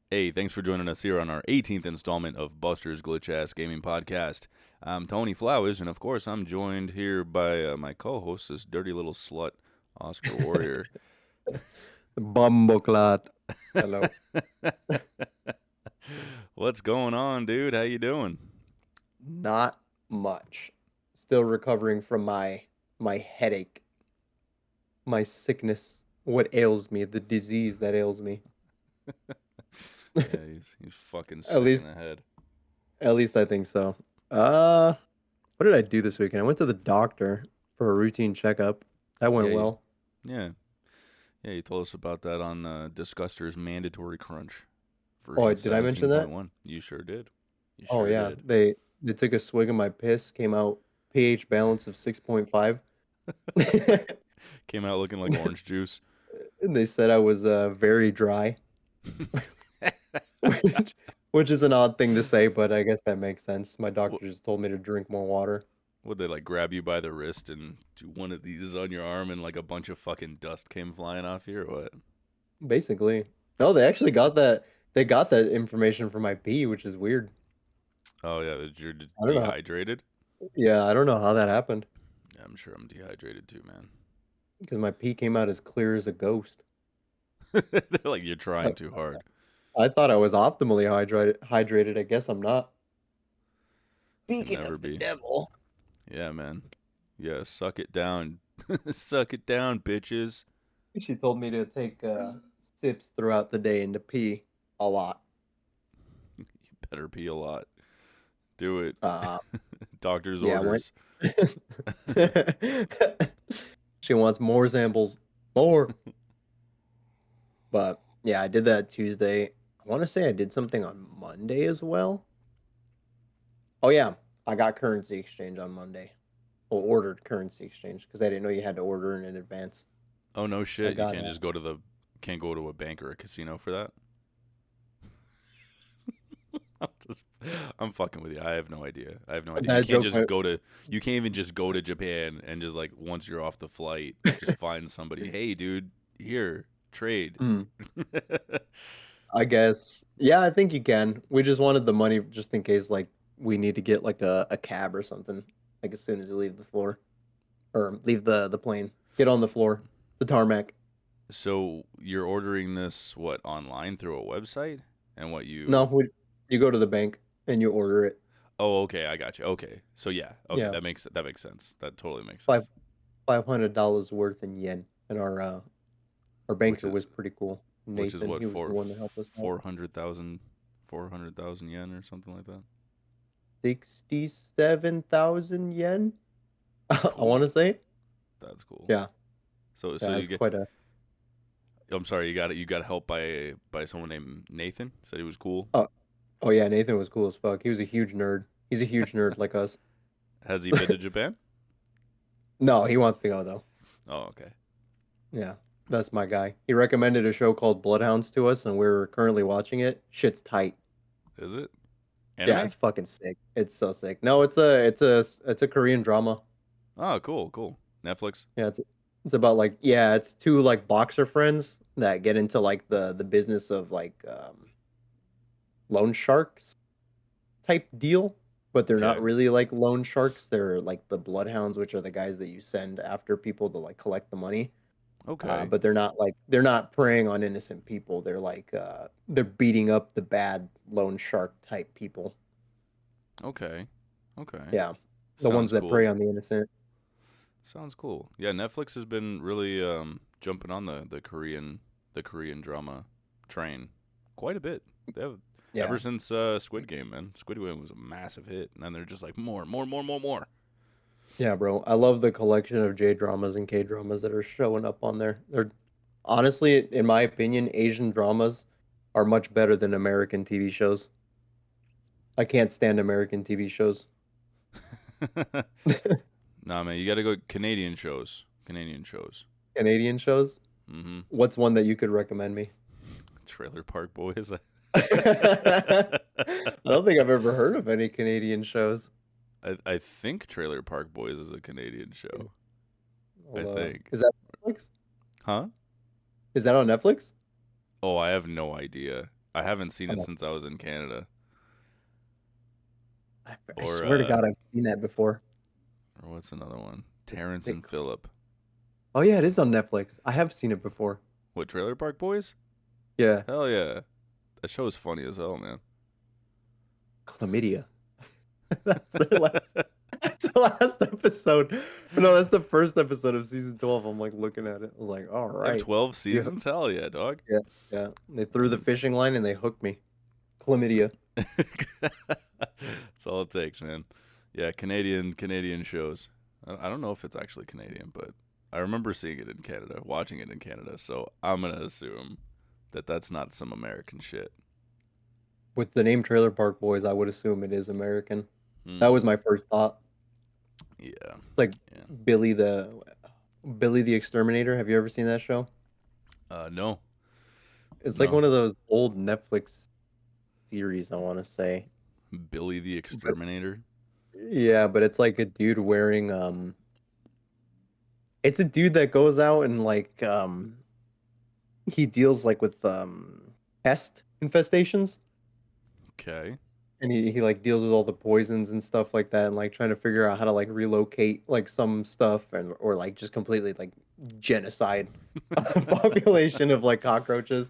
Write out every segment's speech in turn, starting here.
Hey, thanks for joining us here on our 18th installment of Buster's Glitch Ass Gaming Podcast. I'm Tony Flowers, and of course, I'm joined here by my co-host, this dirty little slut, Oscar Warrior. Bumbleclot. Hello. What's going on, dude? How you doing? Not much. Still recovering from my headache, my sickness, what ails me, the disease that ails me. Yeah, he's fucking At sick in least the head. at least I think so. Uh what did I do this weekend? I went to the doctor for a routine checkup. That went Yeah, well. yeah, yeah. You told us about that on Disguster's Mandatory Crunch Oh, version did I mention that? 17.1. You sure did. You Oh sure yeah. did. They took a swig of my piss, came out pH balance of 6.5. Came out looking like orange juice. And they said I was very dry. which, which is an odd thing to say, but I guess that makes sense. My What, doctor just told me to drink more water. would they like grab you by the wrist and do one of these on your arm and like a bunch of fucking dust came flying off you or what? Basically. No, they actually got that. They got that information from my pee, which is weird. Oh yeah, that you're I don't know. dehydrated. Yeah, I don't know how that happened Yeah, I'm sure I'm dehydrated too, man. because my pee came out as clear as a ghost. They're like you're I, trying too hard. I thought I was optimally hydrated. I guess I'm not. Can Speaking never of the be. devil, Yeah, man. Yeah, suck it down. Suck it down, bitches. she told me to take sips throughout the day and to pee a lot. You better pee a lot. Do it. Uh, Doctor's yeah, I went. orders. She wants more samples. More. But yeah, I did that Tuesday. I want to say I did something on Monday as well. Oh yeah, I got currency exchange on Monday. Or ordered currency exchange because I didn't know you had to order it in advance. Oh no I shit, you got can't just go to the can't go to a bank or a casino for that. I'm just, I'm fucking with you. I have no idea. I have no idea. You that can't joke. just go to. You can't even just go to Japan and just like once you're off the flight, just find somebody. Hey, dude, here trade. Mm, I guess. Yeah, I think you can. We just wanted the money just in case like we need to get like a cab or something. Like as soon as you leave the floor or leave the plane, get on the floor, the tarmac. So you're ordering this what online through a website, and what No, you? you go to the bank and you order it. Oh, okay, I got you. Okay, so yeah, okay, Yeah, that makes sense. That totally makes five sense. $500 worth in yen, and our Which banker is was pretty cool. which is Nathan, what he was the for one that helped us out. 400,000 yen or something like that. 67,000 yen, I want Cool. to say. That's cool. Yeah, So yeah, you it's get. quite a. I'm sorry, you got it. You got help by someone named Nathan. Said he was cool. Oh, oh yeah, Nathan was cool as fuck. He was a huge nerd. He's a huge nerd like us. Has he been to Japan? No, he wants to go though. Oh, okay. Yeah, that's my guy. He recommended a show called Bloodhounds to us, and we're currently watching it. Shit's tight. Is it Yeah, anime? it's fucking sick. It's so sick. No, it's a Korean drama. Oh, cool, cool. Netflix. Yeah, it's about like yeah, it's two like boxer friends that get into like the business of like loan sharks type deal, but they're not Okay. really like loan sharks. They're like the bloodhounds, which are the guys that you send after people to like collect the money. Okay. But they're not preying on innocent people. They're like they're beating up the bad loan shark type people. Okay. Okay. Yeah, the ones Sounds that prey cool. on the innocent. Sounds cool. Yeah, Netflix has been really jumping on the Korean drama train quite a bit. They have ever Yeah. since Squid Game, man. Squid Game was a massive hit, and then they're just like more, more, more, more, more. Yeah, bro. I love the collection of J dramas and K dramas that are showing up on there. They're honestly, in my opinion, Asian dramas are much better than American TV shows. I can't stand American TV shows. Nah, man, you got to go Canadian shows. Canadian shows. Canadian shows? Mm-hmm. What's one that you could recommend me? Trailer Park Boys. I don't think I've ever heard of any Canadian shows. I think Trailer Park Boys is a Canadian show. I think. Is that Netflix? Huh? Is that on Netflix? Oh, I have no idea. I haven't seen it Oh, since I was in Canada. I Or swear to God, I've seen that before. what's another one? Is Terrence it- and Phillip. Oh yeah, it is on Netflix. I have seen it before. What, Trailer Park Boys? Yeah, Hell yeah. That show is funny as hell, man. chlamydia. That's the last. That's the last episode. No, that's the first episode of season 12. I'm like looking at it. I was like, all They have right. 12 Yeah, seasons? Hell yeah, dog. yeah, yeah. They threw the Um, fishing line and they hooked me. Chlamydia. That's all it takes, man. Yeah, Canadian shows. I don't know if it's actually Canadian, but I remember seeing it in Canada, watching it in Canada. So I'm gonna assume that that's not some American shit. With the name Trailer Park Boys, I would assume it is American. That Hmm. was my first thought. Yeah. It's like Yeah. Billy the Billy the Exterminator. Have you ever seen that show? No. It's like No. one of those old Netflix series, I want to say. Billy the But Exterminator. yeah, but it's like a dude wearing it's a dude that goes out and like he deals like with pest infestations. Okay. And he like deals with all the poisons and stuff like that and like trying to figure out how to like relocate like some stuff and or like just completely like genocide a population of like cockroaches.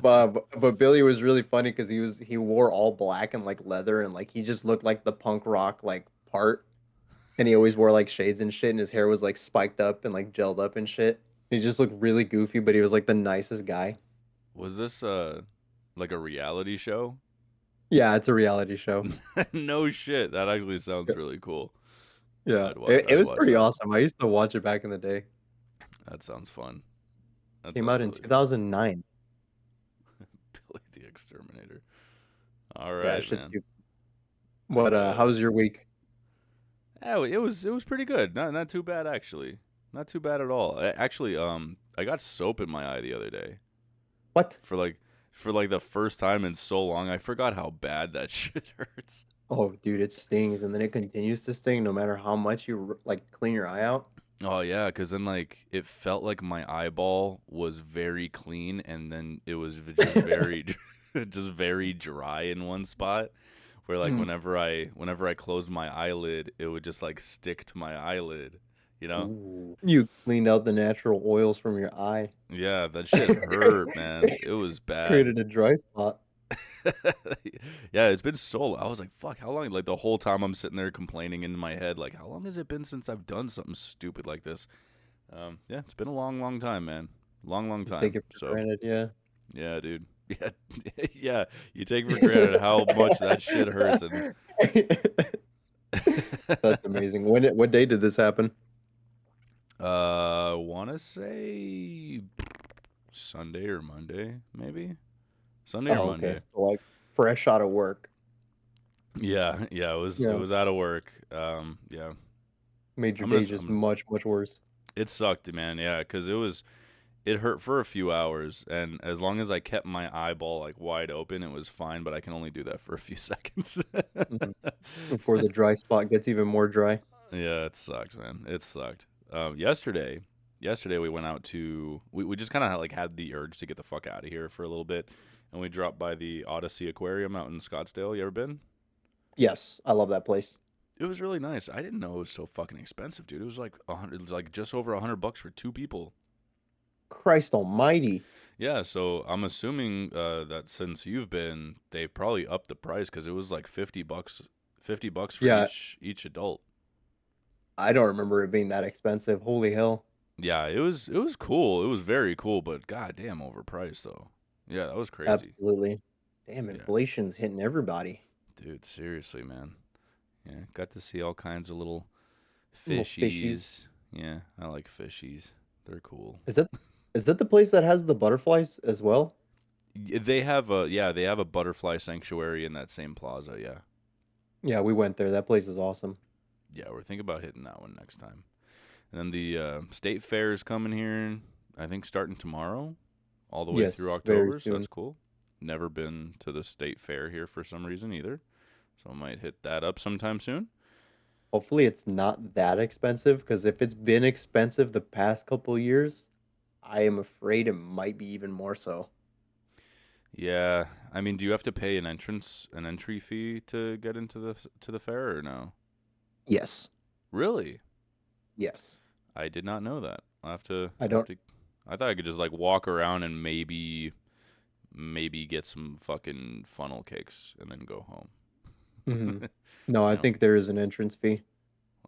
But Billy was really funny because he wore all black and like leather and like he just looked like the punk rock like part, and he always wore like shades and shit and his hair was like spiked up and like gelled up and shit. He just looked really goofy, but he was like the nicest guy. Was this like a reality show? Yeah, it's a reality show. No shit. That actually sounds Yeah, really cool. yeah. It I'd was watch pretty that. awesome. I used to watch it back in the day. That sounds fun. That Came sounds out in really fun. 2009. Billy the Exterminator. All Yeah, right, shit's man. stupid. I What how was your week? yeah, it was pretty good. Not too bad actually. Not too bad at all. Actually, I got soap in my eye the other day What? for like the first time in so long. I forgot how bad that shit hurts. Oh, dude, it stings and then it continues to sting no matter how much you like clean your eye out. Oh yeah, because then like it felt like my eyeball was very clean, and then it was just very, just very dry in one spot. Where like Mm. whenever I closed my eyelid, it would just like stick to my eyelid. You know? Ooh. You cleaned out the natural oils from your eye. Yeah, that shit hurt, man. It was bad. Created a dry spot. Yeah, it's been so. I was like, fuck, how long? Like the whole time I'm sitting there complaining in my head, like, how long has it been since I've done something stupid like this? Yeah, it's been a long time, man. Long You take time. it for So granted, yeah. yeah, dude. Yeah, yeah. You take for granted how much that shit hurts, and That's amazing. What day did this happen? wanna say Sunday or Monday, maybe Sunday or Oh, okay. Monday. So like fresh out of work. Yeah. It Yeah. was out of work. Yeah. Made your I'm gonna. day just I'm, much, much worse. it sucked, man. Yeah, because it hurt for a few hours, and as long as I kept my eyeball like wide open, it was fine. But I can only do that for a few seconds. Mhm. Before the dry spot gets even more dry. Yeah, it sucked, man. It sucked. Yesterday we went out to we just kind of like had the urge to get the fuck out of here for a little bit, and we dropped by the Odyssey Aquarium out in Scottsdale. You ever been? Yes, I love that place. It was really nice. I didn't know it was so fucking expensive, dude. It was like it was like just over $100 for two people. Christ almighty. Yeah, so I'm assuming that since you've been, they've probably upped the price because it was like $50, $50 for Yeah, each adult. I don't remember it being that expensive. Holy hell. Yeah, it was cool. It was very cool, but goddamn overpriced though. Yeah, that was crazy. Absolutely. Damn, Yeah, inflation's hitting everybody. dude, seriously, man. Yeah, got to see all kinds of little Little fishies. fishies. Yeah, I like fishies. They're cool. Is that is that the place that has the butterflies as well? They have a butterfly sanctuary in that same plaza. Yeah, Yeah, we went there. That place is awesome. yeah, we're thinking about hitting that one next time. And then the state fair is coming here. I think starting tomorrow, all the way through Yes, very October. So soon. that's cool. Never been to the state fair here for some reason either. So I might hit that up sometime soon. Hopefully it's not that expensive because if it's been expensive the past couple years, I am afraid it might be even more so. Yeah, I mean, do you have to pay an entry fee to get into the fair or no? Yes. Really? Yes. I did not know that. I I'll have don't. to. I thought I could just like walk around and maybe get some fucking funnel cakes and then go home. Hmm. No, I You know? think there is an entrance fee.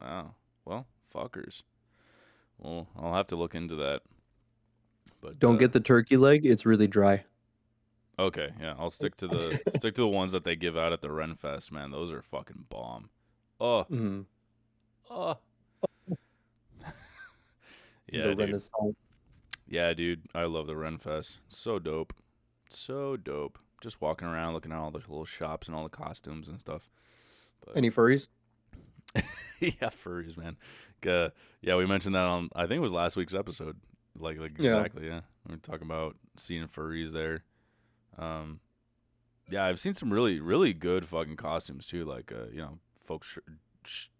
Wow. Well, fuckers. Well, I'll have to look into that. But Don't get the turkey leg. It's really dry. okay, yeah, I'll stick to the ones that they give out at the Renfest, man. Those are fucking bomb. Oh, Mm, oh. the Yeah, dude. Renaissance. Yeah, dude. I love the Renfest. So dope. So dope. Just walking around looking at all the little shops and all the costumes and stuff. But Any furries? yeah, furries, man. Uh, yeah, we mentioned that on I think it was last week's episode. Like Yeah. exactly, yeah. We were talking about seeing furries there. Um, yeah, I've seen some really good fucking costumes too. Like folks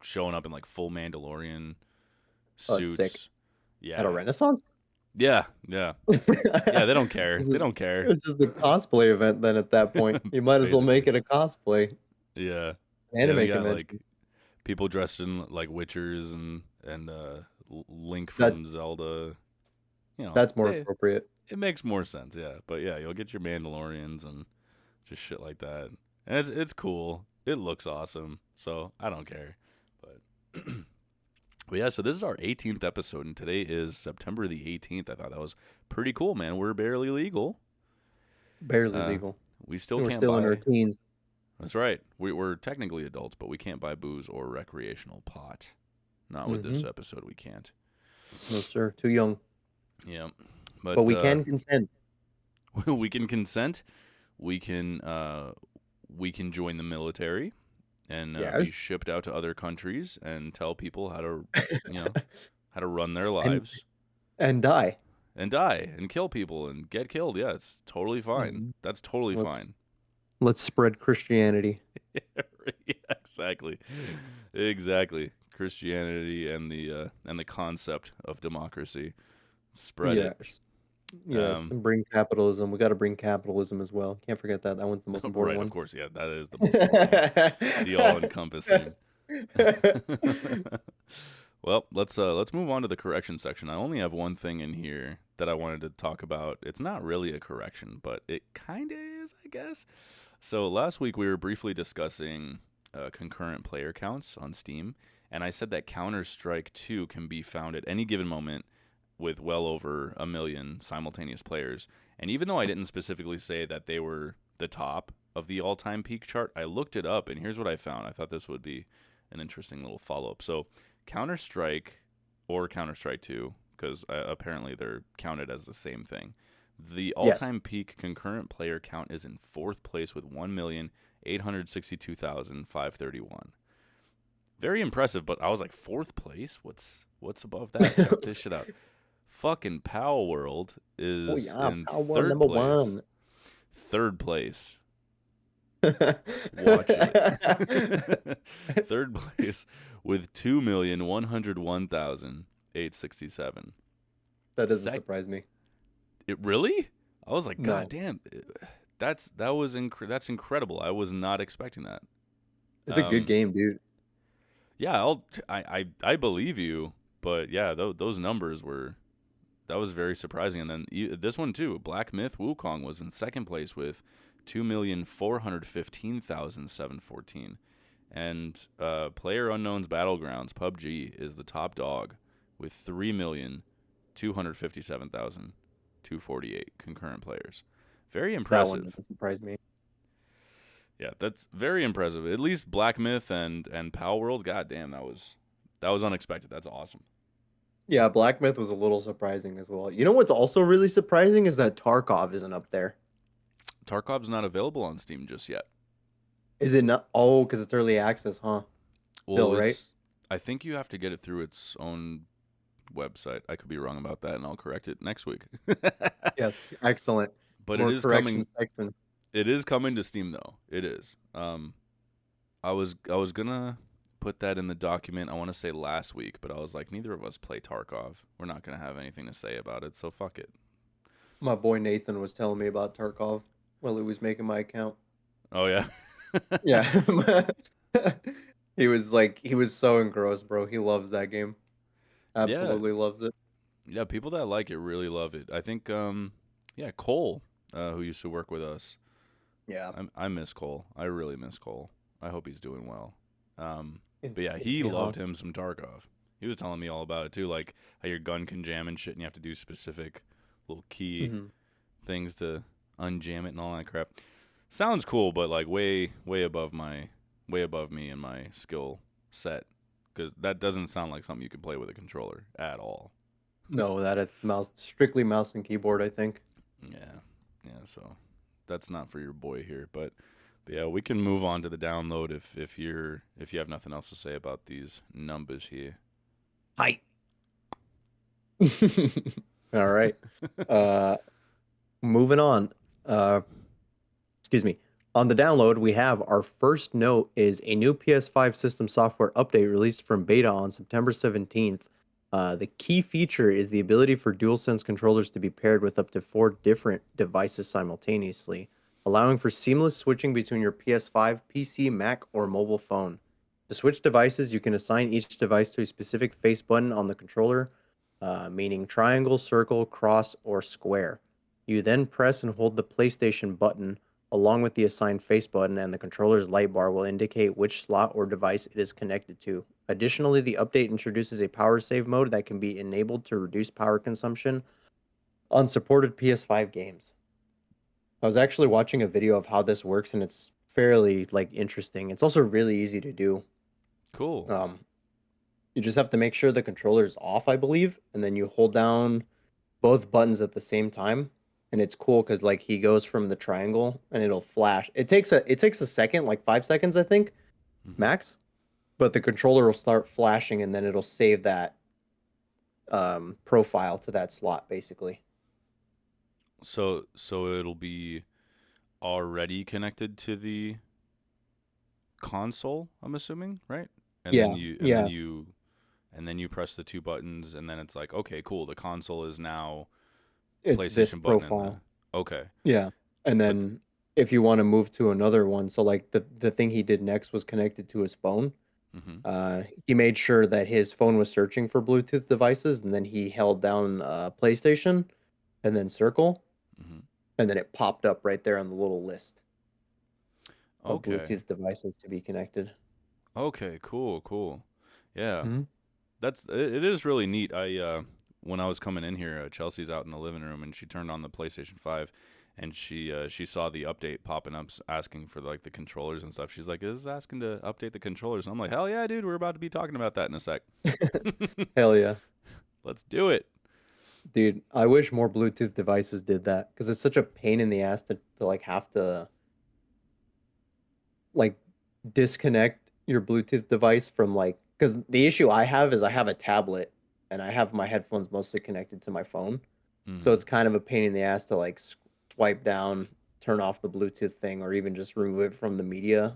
showing up in like full Mandalorian Oh, it's sick. suits. At a Yeah, Renaissance? yeah, yeah, yeah. They don't care. This They is don't care. this is a cosplay event then at that point. You might as well make Basically, it a cosplay yeah, yeah. They anime got like convention. people dressed in like witchers and Link That from Zelda. that's more They appropriate. it makes more sense, yeah. But yeah, you'll get your Mandalorians and just shit like that, and it's cool. It looks awesome, so I don't care. But but yeah, so this is our 18th episode, and today is September the 18th. I thought that was pretty cool, man. We're barely legal. Barely Uh, legal. we still And we're can't still in our buy. teens. That's right. We're technically adults, but we can't buy booze or recreational pot. Not with Hmm. this episode, we can't. No, sir. Too young. Yeah, But but we can consent. we can consent. We can we can join the military and be Yes. shipped out to other countries and tell people how to, how to run their and lives and die. and die and kill people and get killed. Yeah, it's totally fine. Mhm. That's totally Let's fine. let's spread Christianity. Yeah, exactly, exactly. Christianity and the concept of democracy. Spread it. Yes. Yes. Um, And bring capitalism. We got to bring capitalism as well. Can't forget that. That one's the most important right, of one. course. Yeah, that is the most important one. The all-encompassing. Well, let's move on to the correction section. I only have one thing in here that I wanted to talk about. It's not really a correction, but it kind of is, I guess. So last week we were briefly discussing concurrent player counts on Steam, and I said that Counter-Strike 2 can be found at any given moment with well over 1 million simultaneous players. And even though I didn't specifically say that they were the top of the all-time peak chart, I looked it up, and here's what I found. I thought this would be an interesting little follow-up. So Counter-Strike or Counter-Strike 2, because apparently they're counted as the same thing. The Yes. all-time peak concurrent player count is in fourth place with 1,862,531. Very impressive, but I was like, fourth place? What's above that? Check this shit out. Fucking Palworld Oh is yeah, in power third number place. one. Third place. Watch it. Third place with 2,101,867. That doesn't Sec- surprise me. It really? I was like, God No, damn, that's incredible. I was not expecting that. it's a good Um, game, dude. yeah, I believe you, but yeah, those numbers were that was very surprising. And then this one too, Black Myth Wukong was in second place with 2,415,714, and Player Unknown's Battlegrounds PUBG is the top dog with 3,257,248 concurrent players. Very That one impressive. doesn't surprise me. Yeah, that's very impressive. At least Black Myth and Palworld, goddamn, that was unexpected. That's awesome. Yeah, Black Myth was a little surprising as well. You know what's also really surprising is that Tarkov isn't up there. Tarkov's not available on Steam just yet. Is it not? Oh, because it's early access, huh? Still, Well, right? I think you have to get it through its own website. I could be wrong about that, and I'll correct it next week. Yes, excellent. But it More is correction coming. section. It is coming to Steam though. It is. I was gonna put that in the document. I want to say last week, but I was like, neither of us play Tarkov. We're not gonna have anything to say about it, so fuck it. My boy Nathan was telling me about Tarkov. while he was making my account. Oh yeah. Yeah. He was so engrossed, bro. He loves that game. Yeah. Absolutely loves it. Yeah, people that like it really love it. I think yeah, Cole, who used to work with us. Yeah. I miss Cole. I really miss Cole. I hope he's doing well. But yeah, It'd he be loved hard. him some Tarkov. He was telling me all about it too, like how your gun can jam and shit, and you have to do specific little key Hmm. things to unjam it and all that crap. Sounds cool, but like way above me and my skill set, because that doesn't sound like something you can play with a controller at all. No, that it's strictly mouse and keyboard, I think. Yeah, yeah. So that's not for your boy here, but yeah, we can move on to the download if you have nothing else to say about these numbers here. Hi. All right. Uh, moving on. Uh, excuse me. On the download, we have our first note is a new PS5 system software update released from beta on September 17th. The key feature is the ability for DualSense controllers to be paired with up to 4 different devices simultaneously, allowing for seamless switching between your PS5, PC, Mac, or mobile phone. To switch devices, you can assign each device to a specific face button on the controller, meaning triangle, circle, cross, or square. You then press and hold the PlayStation button along with the assigned face button, and the controller's light bar will indicate which slot or device it is connected to. Additionally, the update introduces a power save mode that can be enabled to reduce power consumption on supported PS5 games. I was actually watching a video of how this works, and it's fairly interesting. It's also really easy to do. Cool. Um, you just have to make sure the controller is off, I believe, and then you hold down both buttons at the same time, and it's cool because he goes from the triangle and it'll flash. It takes a second, like 5 seconds, I think, Hmm. max, but the controller will start flashing and then it'll save that profile to that slot, basically. So it'll be already connected to the console, I'm assuming, right? And then Yeah, you and then yeah, you and then you press the two buttons, and then it's like, okay, cool. The console is now it's this PlayStation button and the profile. okay. Yeah, and But then if you want to move to another one, so the thing he did next was connected to his phone. hmm He made sure that his phone was searching for Bluetooth devices, and then he held down PlayStation and then circle, hmm and then it popped up right there on the little list of okay, Bluetooth devices to be connected. okay, cool. Yeah, Hmm. it is really neat. I when I was coming in here, Chelsea's out in the living room, and she turned on the PlayStation 5, and she saw the update popping up asking for like the controllers and stuff. She's like, "Is this asking to update the controllers?" And I'm like, "Hell yeah, dude! We're about to be talking about that in a sec. Hell yeah. Let's do it." Dude, I wish more Bluetooth devices did that because it's such a pain in the ass to have to like disconnect your Bluetooth device from because the issue I have is I have a tablet and I have my headphones mostly connected to my phone. So hmm it's kind of a pain in the ass to swipe down, turn off the Bluetooth thing, or even just remove it from the media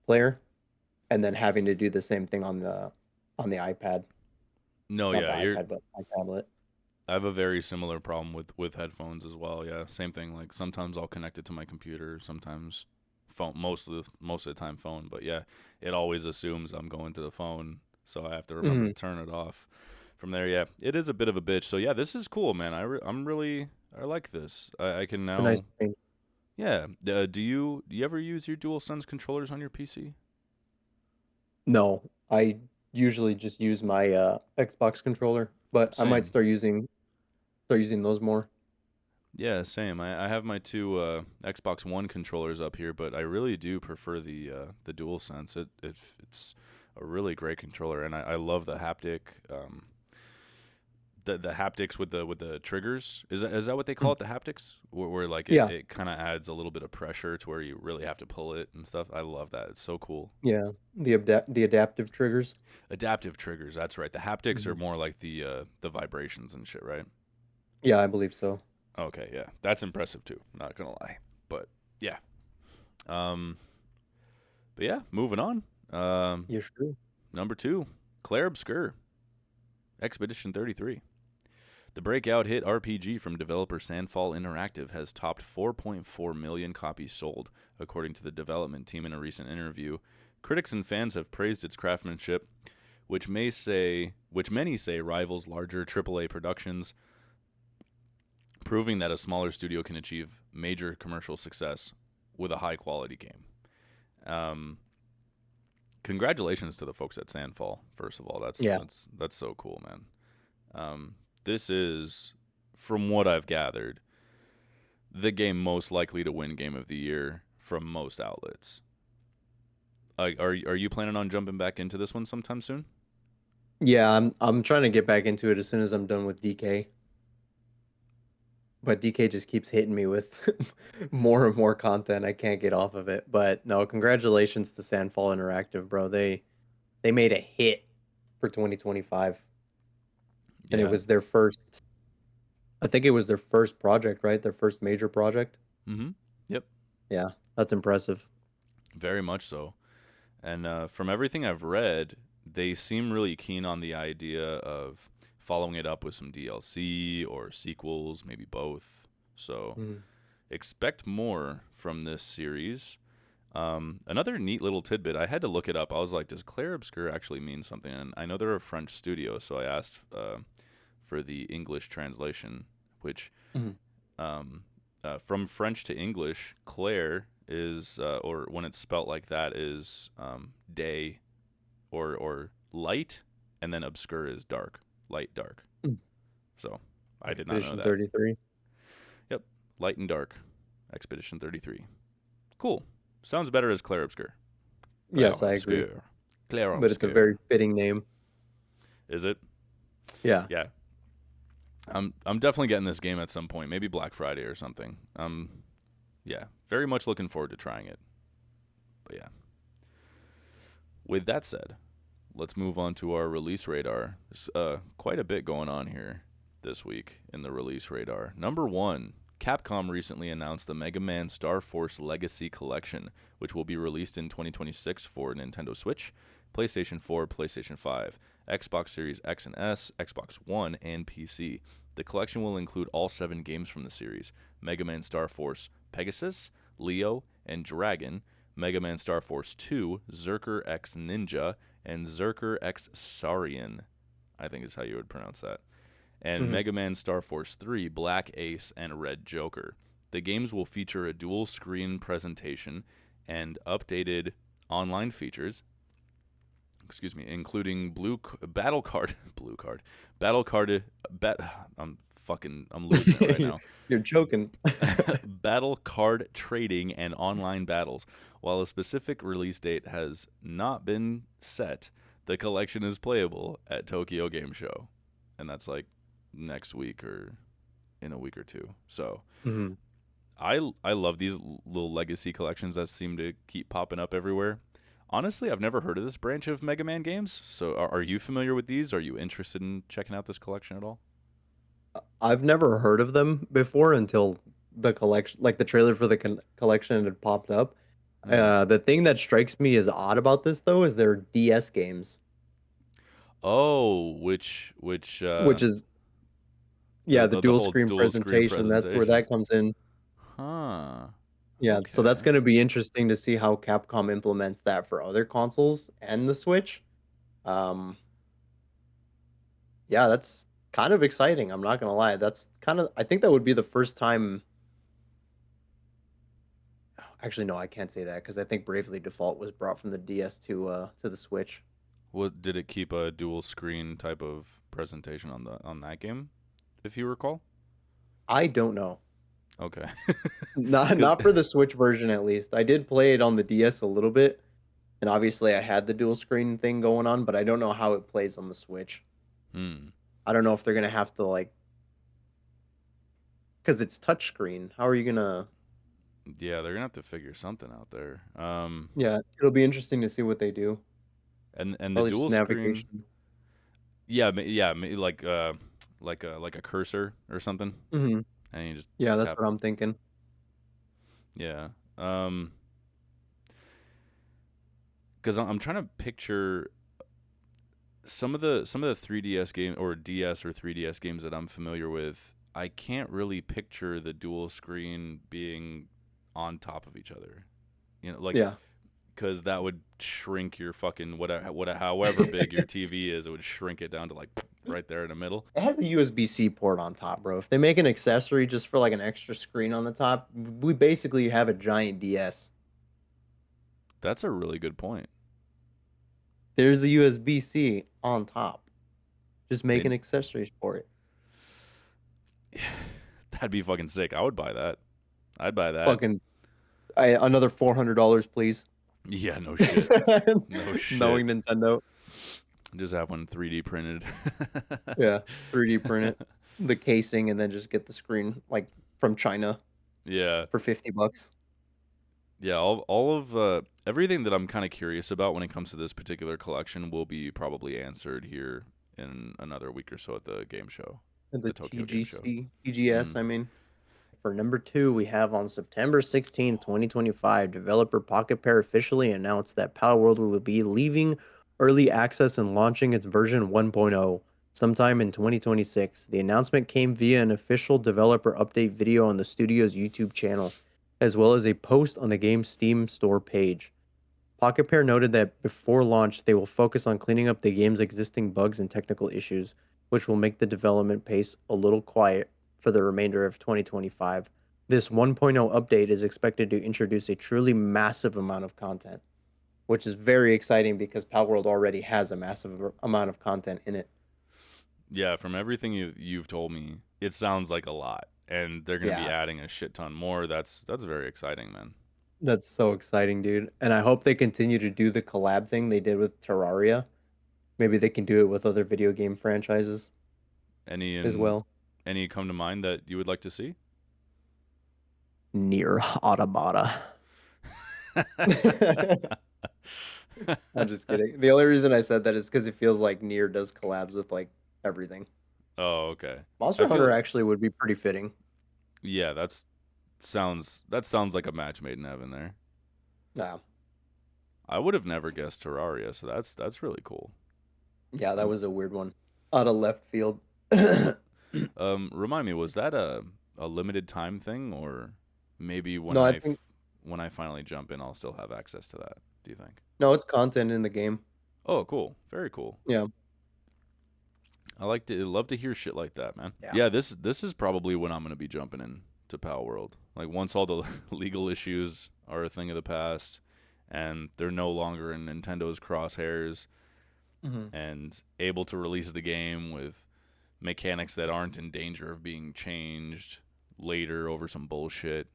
player, and then having to do the same thing on the iPad, No, not yeah, the you're. iPad, but my tablet. I have a very similar problem with headphones as well. Yeah, same thing. Like sometimes I'll connect it to my computer, sometimes phone. Most of the time phone, but yeah, it always assumes I'm going to the phone, so I have to remember to Hmm. turn it off. From there, yeah, it is a bit of a bitch. So yeah, this is cool, man. I'm really I like this. I can It's a nice now. thing. Yeah. Do you ever use your DualSense controllers on your PC? No, I usually just use my Xbox controller, but I might Same. start using those more. Yeah, same. I have my two Xbox One controllers up here, but I really do prefer the DualSense. It's a really great controller, and I love the haptic the haptics with the triggers. Is that what they call Mm. it? The haptics, where like Yeah, it kind of adds a little bit of pressure to where you really have to pull it and stuff. I love that. It's so cool. yeah. The adaptive triggers. Adaptive triggers. That's right. The haptics are Hmm. more like the vibrations and shit, right? Yeah, I believe so. Okay, yeah, that's impressive too. Not gonna lie, but yeah. Um, But yeah, moving on. You're true. Number two, Clair Obscur, Expedition 33. The breakout hit RPG from developer Sandfall Interactive has topped 4.4 million copies sold, according to the development team in a recent interview. Critics and fans have praised its craftsmanship, which many say rivals larger AAA productions, proving that a smaller studio can achieve major commercial success with a high quality game. Congratulations to the folks at Sandfall. First of all, that's so cool, man. This is, from what I've gathered, the game most likely to win Game of the Year from most outlets. Are you planning on jumping back into this one sometime soon? Yeah, I'm trying to get back into it as soon as I'm done with DK. But DK just keeps hitting me with more and more content. I can't get off of it. But no, congratulations to Sandfall Interactive, bro. They made a hit for 2025. And it Yeah. was their first, I think it was their first project, right? Their first major project. Mm-hmm. Yep. Yeah, that's impressive. Very much so. And from everything I've read, they seem really keen on the idea of following it up with some DLC or sequels, maybe both. So expect more from this series. Another neat little tidbit, I had to look it up. I was like, does Clair Obscur actually mean something? And I know they're a French studio, so I asked for the English translation, which from French to English, Clair is, or when it's spelt like that, is day or light, and then obscur is dark, light, dark. So I did not know Expedition that. 33. Yep, light and dark, Expedition 33. Cool. Sounds better as Clair Obscur. Clair Yes, I agree. Obscur. Clair But it's a very Obscur. fitting name. Is it? Yeah. Yeah. I'm definitely getting this game at some point, maybe Black Friday or something. Yeah, very much looking forward to trying it. But yeah. With that said, let's move on to our release radar. There's quite a bit going on here this week in the release radar. Number 1, Capcom recently announced the Mega Man Star Force Legacy Collection, which will be released in 2026 for Nintendo Switch, PlayStation 4, PlayStation 5, Xbox Series X and S, Xbox One, and PC. The collection will include all 7 games from the series: Mega Man Star Force Pegasus, Leo, and Dragon, Mega Man Star Force 2, Zerker X Ninja, and Zerker X Saurian, I think is how you would pronounce that, and Mega Man Star Force 3, Black Ace, and Red Joker. The games will feature a dual screen presentation and updated online features, including I'm losing it right now. You're joking. Battle card trading and online battles. While a specific release date has not been set, the collection is playable at Tokyo Game Show, and that's like next week or in a week or two. So I love these little legacy collections that seem to keep popping up everywhere. Honestly, I've never heard of this branch of Mega Man games. So are you familiar with these? Are you interested in checking out this collection at all? I've never heard of them before until the collection, like the trailer for the collection had popped up. The thing that strikes me as odd about this, though, is their DS games, Oh, which which is, the, yeah, the the the dual whole screen dual screen presentation. That's where presentation. that comes in. Huh. Yeah, so that's Okay. going to be interesting to see how Capcom implements that for other consoles and the Switch. Um, yeah, that's kind of exciting. I'm not gonna lie. That's kind of, I think that would be the first time. Actually, no, I can't say that because I think Bravely Default was brought from the DS to the Switch. What did it keep a dual screen type of presentation on that game, if you recall? I don't know. Okay. Not Cuz not for the Switch version at least. I did play it on the DS a little bit, and obviously I had the dual screen thing going on, but I don't know how it plays on the Switch. I don't know if they're gonna have to like, because it's touchscreen. How are you gonna? yeah, they're going to have to figure something out there. Yeah, it'll be interesting to see what they do. And the Probably just dual screen, navigation. yeah, like a cursor or something, hmm and you just Yeah, that's tap. what I'm thinking. Yeah. Because I'm trying to picture some of the 3DS game or DS or 3DS games that I'm familiar with, I can't really picture the dual screen being on top of each other. Like Yeah. because that would shrink your fucking however big your TV is, it would shrink it down to like right there in the middle. It has a USB-C port on top, bro. If they make an accessory just for like an extra screen on the top, we basically have a giant DS. That's a really good point. There's a USB-C on top. Just They making accessories for it. That'd be fucking sick. I would buy that. I'd buy that. Fucking another $400, please. Yeah, no shit. No shit. Knowing Nintendo. Just have one 3D printed. Yeah, 3D print it, the casing, and then just get the screen like from China Yeah. for $50. Yeah, all of everything that I'm kind of curious about when it comes to this particular collection will be probably answered here in another week or so at the game show, And the the Tokyo Game Show. TGS, Mm. I mean. For number 2, we have on September 16, 2025, developer Pocket Pair officially announced that Palworld will be leaving early access and launching its version 1.0 sometime in 2026. The announcement came via an official developer update video on the studio's YouTube channel, as well as a post on the game's Steam store page. Pocket Pair noted that before launch, they will focus on cleaning up the game's existing bugs and technical issues, which will make the development pace a little quiet for the remainder of 2025. This 1.0 update is expected to introduce a truly massive amount of content, which is very exciting because Palworld already has a massive amount of content in it. Yeah, from everything you've told me, it sounds like a lot, and they're gonna be Yeah, adding a shit ton more. That's very exciting, man. that's so exciting, dude. And I hope they continue to do the collab thing they did with Terraria. Maybe they can do it with other video game franchises Any as in well. any come to mind that you would like to see? Near Automata. I'm just kidding. The only reason I said that is because it feels like Nier does collabs with like everything. Oh, okay. I Monster Hunter feel actually would be pretty fitting. yeah, that sounds like a match made in heaven there. Yeah, I would have never guessed Terraria, so that's really cool. yeah, that Um, was a weird one. Out of left field. No, remind me, was that a limited time thing, or maybe I think when I finally jump in, I'll still have access to that? Do you think? no, it's content in the game. Oh, cool, very cool. Yeah, Love to hear shit like that, man. yeah. Yeah, this is probably when I'm gonna be jumping in to Palworld. Like once all the legal issues are a thing of the past, and they're no longer in Nintendo's crosshairs, Hmm. and able to release the game with mechanics that aren't in danger of being changed later over some bullshit.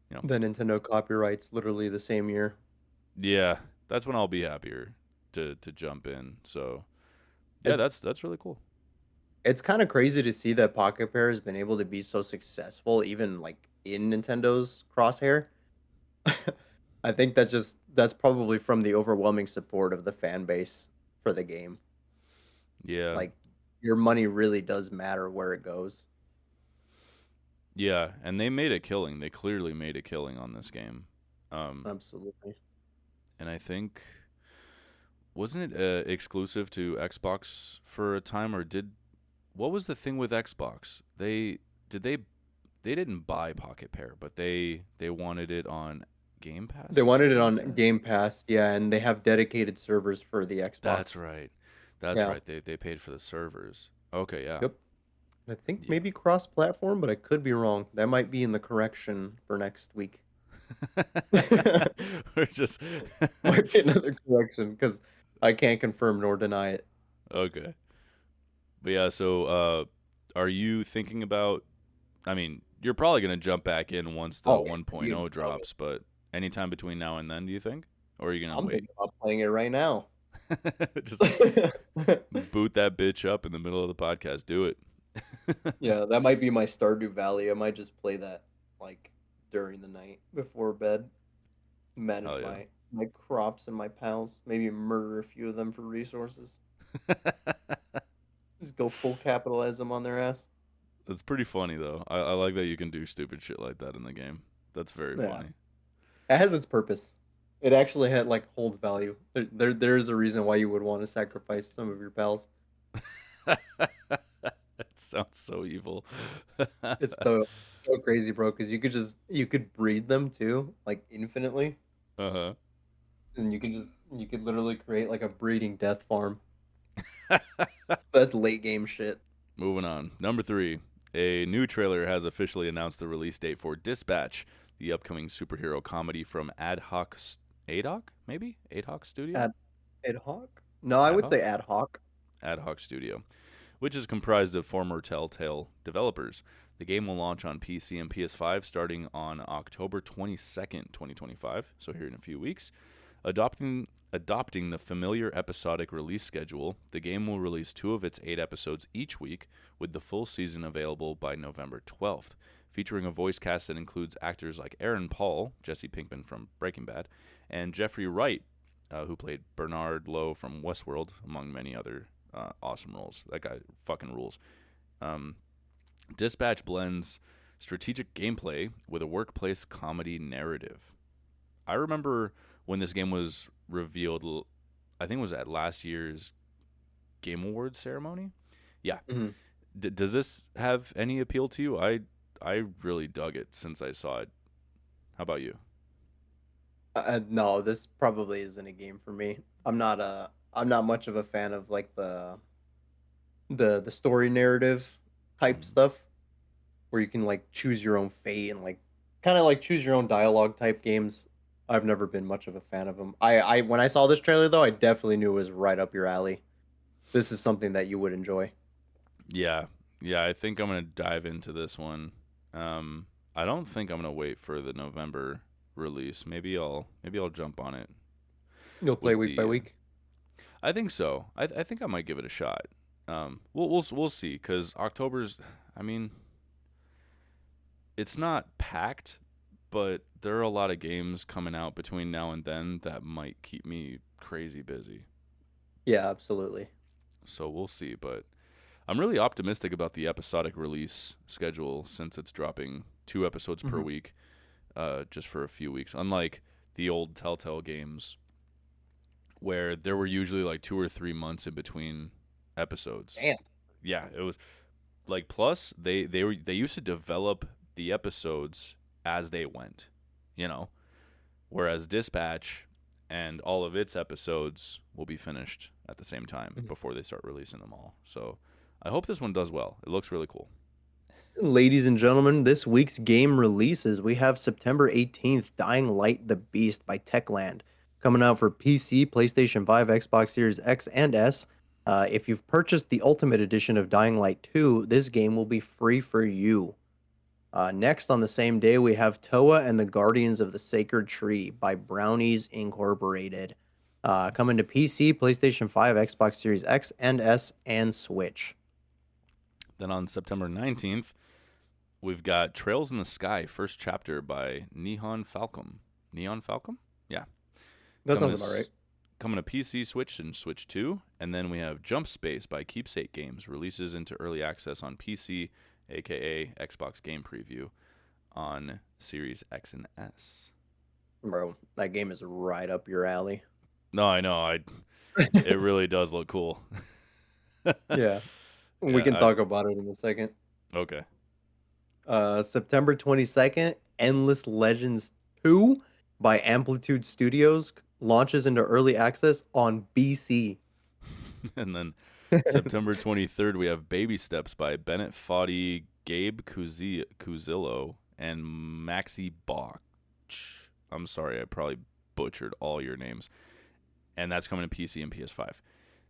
You know, The Nintendo copyrights literally the same year. yeah, that's when I'll be happier to jump in. So yeah, It's that's really cool. it's kind of crazy to see that Pocket Pair has been able to be so successful, even like in Nintendo's crosshair. I think that's probably from the overwhelming support of the fan base for the game. Yeah, Like your money really does matter where it goes. yeah, and they made a killing. They clearly made a killing on this game. Absolutely. And I think wasn't it exclusive to Xbox for a time, or did what was the thing with Xbox? They didn't buy Pocket Pair, but they wanted it on Game Pass They or wanted it something like on that. Game Pass, yeah, and they have dedicated servers for the That's Xbox. right. That's Yeah. right. They paid for the servers. Okay, yeah. Yep. I think Yeah. maybe cross-platform, but I could be wrong. That might be in the correction for next week. We're just Might be another correction because I can't confirm nor deny it. okay. But yeah, so are you thinking about I mean, you're probably going to jump back in once the Oh, yeah, you 1.0 know me. drops, but anytime between now and then, do you think? Or are you going to I'm wait? thinking about playing it right now. Just boot that bitch up in the middle of the podcast. Do it. Yeah, that might be my Stardew Valley. I might just play that like during the night before bed. Manage Hell my crops and my pals. Maybe murder a few of them for resources. yeah. Just go full capitalize them on their ass. That's pretty funny, though. I like that you can do stupid shit like that in the game. That's very Yeah, funny. it has its purpose. It actually had like holds value. There is a reason why you would want to sacrifice some of your pals. That sounds so evil. It's so crazy, bro. Because you could breed them too, like infinitely, Uh-huh. and you could literally create like a breeding death farm. That's late game shit. Moving on. Number 3. A new trailer has officially announced the release date for Dispatch, the upcoming superhero comedy from Ad Hoc, maybe? Ad Hoc Studio? Ad ad hoc? No, I Ad would Hoc? say ad hoc. Ad Hoc Studio, which is comprised of former Telltale developers. The game will launch on PC and PS5 starting on October 22nd, 2025, so here in a few weeks. Adopting the familiar episodic release schedule, the game will release 2 of its 8 episodes each week, with the full season available by November 12th, featuring a voice cast that includes actors like Aaron Paul, Jesse Pinkman from Breaking Bad, and Jeffrey Wright, who played Bernard Lowe from Westworld, among many other awesome roles. That guy fucking rules. Um, Dispatch blends strategic gameplay with a workplace comedy narrative. I remember when this game was revealed, I think it was at last year's Game Awards ceremony. Yeah. Mhm. Does this have any appeal to you? I really dug it since I saw it. How about you? No, this probably isn't a game for me. I'm not much of a fan of like the story narrative type Mm. stuff where you can like choose your own fate and like kind of like choose your own dialogue type games. I've never been much of a fan of them. I when I saw this trailer though, I definitely knew it was right up your alley. This is something that you would enjoy. Yeah, yeah. I think I'm gonna dive into this one. I don't think I'm gonna wait for the November release. Maybe I'll jump on it You'll play with week by the. week. I think so. I think I might give it a shot. We'll see because October's. I mean, it's not packed, but there are a lot of games coming out between now and then that might keep me crazy busy. Yeah, absolutely. So we'll see. But I'm really optimistic about the episodic release schedule since it's dropping 2 episodes per Mhm. week, just for a few weeks. Unlike the old Telltale games, where there were usually like 2 or 3 months in between episodes. Damn. Yeah, it was like plus they used to develop the episodes as they went, you know. Whereas Dispatch and all of its episodes will be finished at the same time Mhm. before they start releasing them all. So I hope this one does well. It looks really cool. Ladies and gentlemen, this week's game releases. We have September 18th, Dying Light the Beast by Techland, coming out for PC, PlayStation 5, Xbox Series X and S. If you've purchased the Ultimate Edition of Dying Light 2, this game will be free for you. Next, on the same day, we have Toa and the Guardians of the Sacred Tree by Brownies Incorporated, coming to PC, PlayStation 5, Xbox Series X and S, and Switch. Then on September 19th, we've got Trails in the Sky, first chapter by Neon Falcom. Neon Falcom? Yeah. That Coming sounds to about right. coming to PC, Switch, and Switch 2. And then we have Jump Space by Keepsake Games, releases into early access on PC, aka Xbox Game Preview, on Series X and S. Bro, that game is right up your alley. No, I know. It really does look cool. Yeah, we Yeah, can talk about it in a second. okay. September 22nd, Endless Legends 2 by Amplitude Studios launches into early access on BC. And then September 23rd, we have Baby Steps by Bennett Foddy, Gabe Cuzillo, and Maxi Bach. I'm sorry, I probably butchered all your names. And that's coming to PC and PS5.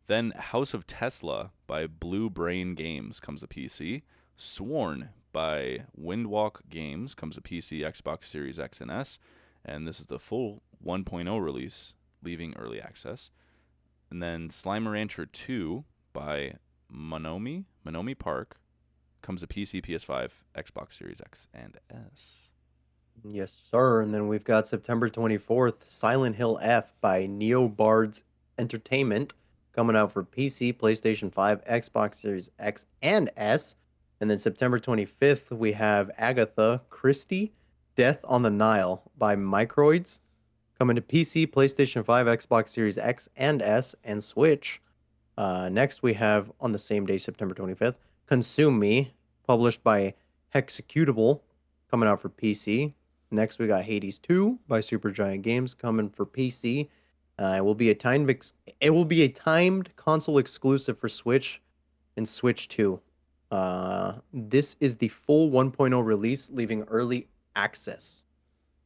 Then House of Tesla by Blue Brain Games comes to PC. Sworn by Windwalk Games comes to PC, Xbox Series X and S. And this is the full 1.0 release, leaving early access. And then Slimer Rancher 2 by Monomi Park comes to PC, PS5, Xbox Series X and S. Yes, sir. And then we've got September 24th, Silent Hill F by Neobards Entertainment coming out for PC, PlayStation 5, Xbox Series X and S. And then September 25th, we have Agatha Christie, Death on the Nile by Microids coming to PC, PlayStation 5, Xbox Series X and S, and Switch. Next, we have on the same day, September 25th, Consume Me, published by Hexecutable, coming out for PC. Next, we got Hades 2 by Supergiant Games coming for PC. It will be a timed console exclusive for Switch and Switch 2. This is the full 1.0 release, leaving early access.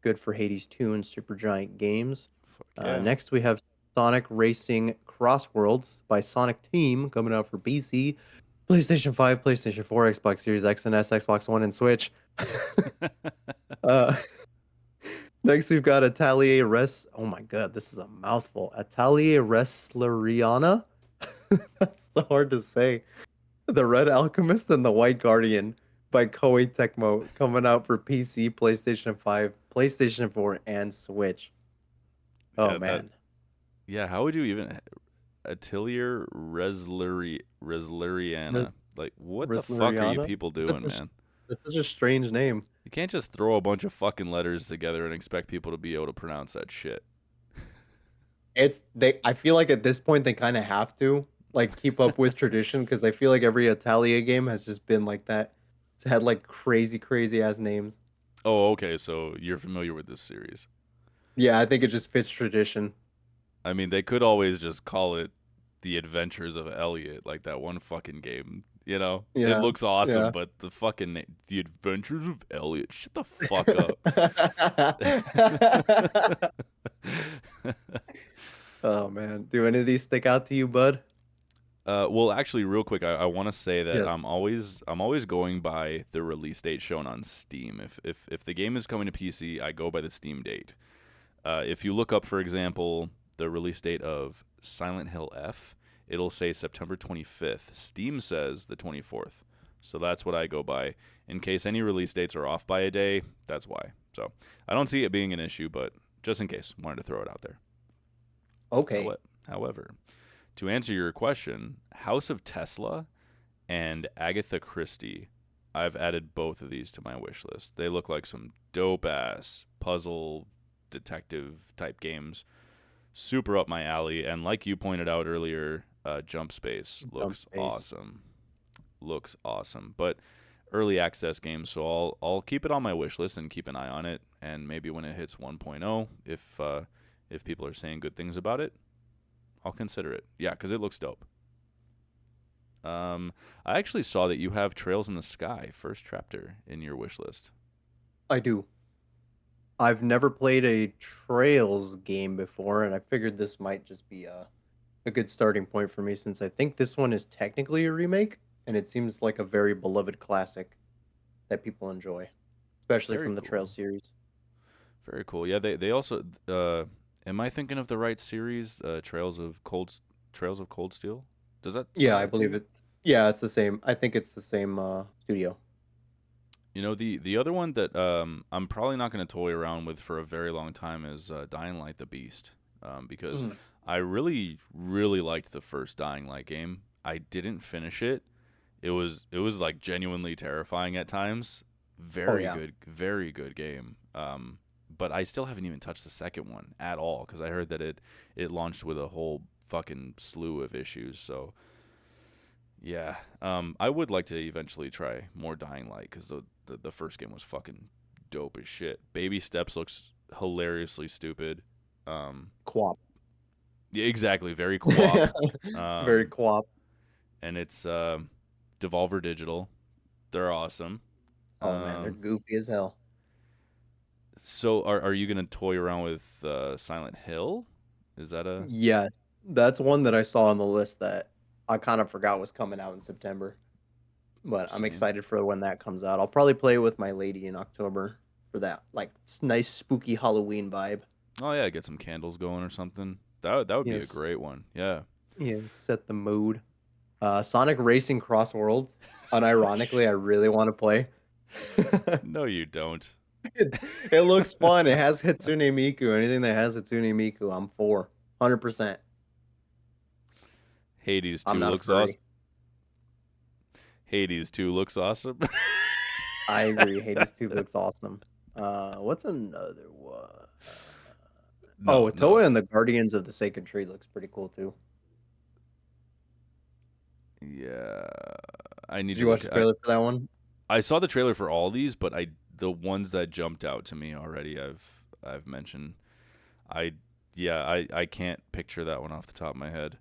Good for Hades 2 and Supergiant Games. Fuck yeah. Next, we have Sonic Racing Crossworlds by Sonic Team coming out for PC, PlayStation 5, PlayStation 4, Xbox Series X and S, Xbox One, and Switch. uh, Next, we've got Atelier Res. Oh my god, this is a mouthful. Atelier Wrestleriana. That's so hard to say. The Red Alchemist and the White Guardian by Koei Tecmo coming out for PC, PlayStation 5, PlayStation 4, and Switch. Oh Yeah, man. Yeah, how would you even Atelier Wrestleriana? Like, what the fuck are you Wrestleriana? people doing, man? That's such a strange name. You can't just throw a bunch of fucking letters together and expect people to be able to pronounce that shit. I feel like at this point they kind of have to like keep up with tradition because I feel like every Atelier game has just been like that. It's had like crazy ass names. Oh, okay, so you're familiar with this series. Yeah, I think it just fits tradition. I mean, they could always just call it The Adventures of Elliot, like that one fucking game. You know, it Yeah. looks awesome, Yeah. but the fucking The Adventures of Elliot, shut the fuck up. Oh man. Do any of these stick out to you, bud? Well, actually, real quick, I want to say that Yes. I'm always going by the release date shown on Steam. If the game is coming to PC, I go by the Steam date. If you look up, for example, the release date of Silent Hill F, it'll say September 25th. Steam says the 24th. So that's what I go by. In case any release dates are off by a day, that's why. So I don't see it being an issue, but just in case, wanted to throw it out there. Okay. However, to answer your question, House of Tesla and Agatha Christie, I've added both of these to my wish list. They look like some dope-ass puzzle detective type games. Super up my alley, and like you pointed out earlier, Jump Space looks awesome. Looks awesome, but early access game, so I'll keep it on my wish list and keep an eye on it, and maybe when it hits 1.0, if people are saying good things about it, I'll consider it. Yeah, because it looks dope. I actually saw that you have Trails in the Sky first chapter in your wish list. I do. I've never played a Trails game before, and I figured this might just be a good starting point for me since I think this one is technically a remake, and it seems like a very beloved classic that people enjoy, especially Very from the cool. Trails series. Very cool. Yeah, they also am I thinking of the right series? Trails of Cold Steel. Does that sound Yeah, I right to believe you? it's the same. I think it's the same studio. You know, the other one that I'm probably not going to toy around with for a very long time is Dying Light: The Beast, because Mhm. I really liked the first Dying Light game. I didn't finish it. It was like genuinely terrifying at times. Oh yeah. Very good game. But I still haven't even touched the second one at all because I heard that it launched with a whole fucking slew of issues. So yeah, I would like to eventually try more Dying Light because the first game was fucking dope as shit. Baby Steps looks hilariously stupid. Co-op. Yeah, exactly, very co-op. Very Um, co-op. and it's Devolver Digital. They're awesome. Oh man, they're Um, goofy as hell. so are you gonna toy around with Silent Hill? Is that a Yes, that's one that I saw on the list that I kind of forgot was coming out in September. But I'm same? excited for when that comes out. I'll probably play it with my lady in October for that like nice spooky Halloween vibe. Oh yeah, get some candles going or something. That would be a Yes. great one. Yeah. Yeah, set the mood. Sonic Racing Cross Worlds. Unironically, I really want to play. No, you don't. It looks fun. It has Hatsune Miku. Anything that has Hatsune Miku, I'm for. 100%. Hades I'm 2 not a looks awesome. furry. Hades 2 looks awesome. I agree. Hades 2 looks awesome. What's another one? Oh, No, no. Toa and the Guardians of the Sacred Tree looks pretty cool too. Yeah, I need Did to you watch look the at. trailer for that one? I saw the trailer for all these, but the ones that jumped out to me already, I've mentioned. I yeah, I can't picture that one off the top of my head,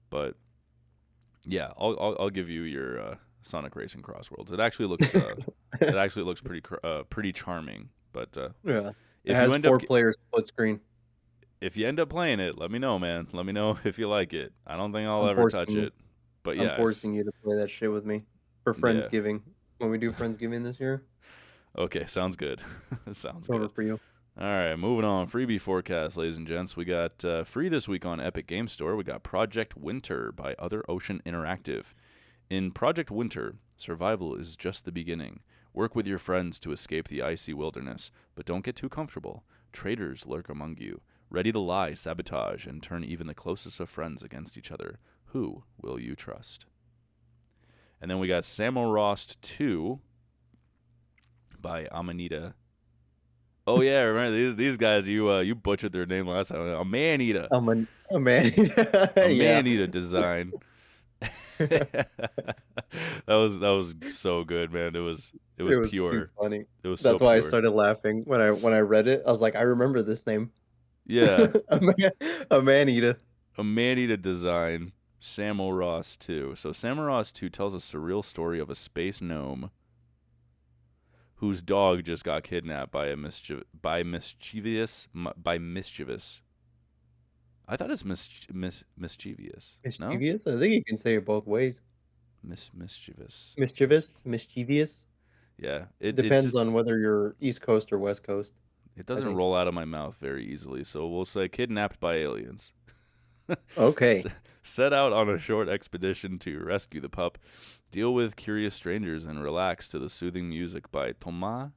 but yeah, I'll give you your Sonic Racing Cross Worlds. It actually looks pretty charming. But Yeah. It if you has end up 4 player split screen. if you end up playing it, let me know, man. Let me know if you like it. I don't think I'll I'm ever touch forcing it, but I'm yeah, if forcing you to play that shit with me for yeah, Friendsgiving. When we do Friendsgiving this year, okay, sounds good. Sounds it's over good. for you. All right, moving on. Freebie forecast, ladies and gents. We got free this week on Epic Game Store. We got Project Winter by Other Ocean Interactive. In Project Winter, survival is just the beginning. Work with your friends to escape the icy wilderness, but don't get too comfortable. Traitors lurk among you, ready to lie, sabotage, and turn even the closest of friends against each other. Who will you trust? And then we got Samorost 2 by Amanita. Oh yeah, remember these guys? You butchered their name last time. A man eater, A man. a Yeah. man eater design. that was so good, man. It It was was too pure. funny. It was so That's why I pure. started laughing when I read it. I was like, I remember this name. Yeah, a man, a man eater. a man eater design. Samorost 2. So Samorost 2 tells a surreal story of a space gnome whose dog just got kidnapped by mischievous. I thought it's mischievous. No, Mischievous. I think you can say it both ways. mischievous. Mischievous, mischievous. Yeah, it Depends just on whether you're East Coast or West Coast, it I doesn't think. roll out of my mouth very easily. So we'll say kidnapped by aliens. S- Okay. Set out on a short expedition to rescue the pup, deal with curious strangers, and relax to the soothing music by Thomas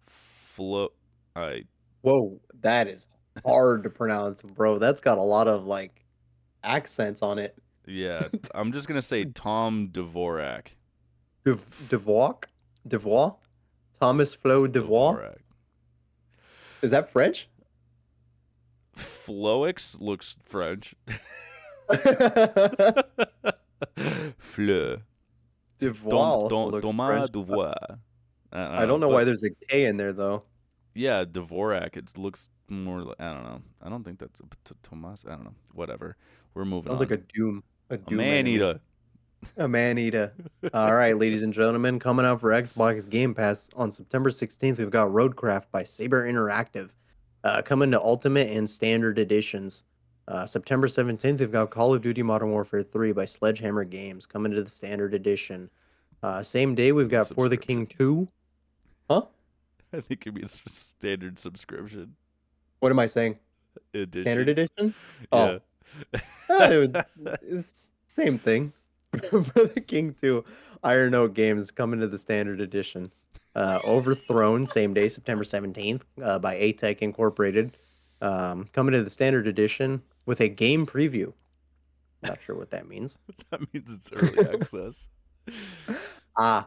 Flo. I Whoa, that is hard to pronounce, bro. That's got a lot of like accents on it. Yeah, I'm just gonna say Tom Dvorak. Devois? Devois? Thomas Flo Devois? Dvorak. Is that French? Floix looks French. Fleur. Devois also looks Thomas French. Devoir. I I don't know, don't know but why there's a K in there though. yeah, Dvorak. It looks more. I don't know. I don't think that's Tomas. I don't know. Whatever. We're moving Sounds like on. a A Doom man enemy. eater. A man eater. All right, ladies and gentlemen, coming out for Xbox Game Pass on September 16th, we've got Roadcraft by Saber Interactive, coming to Ultimate and Standard Editions. September 17th, we've got Call of Duty Modern Warfare 3 by Sledgehammer Games, coming to the Standard Edition. Same day, we've got For the King Subscription. 2. Huh? I think it means standard subscription What am I saying? Standard edition. Edition? Yeah. Oh, it's same thing. For the King 2, Iron Oak Games coming to the Standard Edition. Overthrown, same day, September 17th, by A-Tech Incorporated. Coming to the Standard Edition with a game preview. Not sure what that means. That means it's early access. Ah,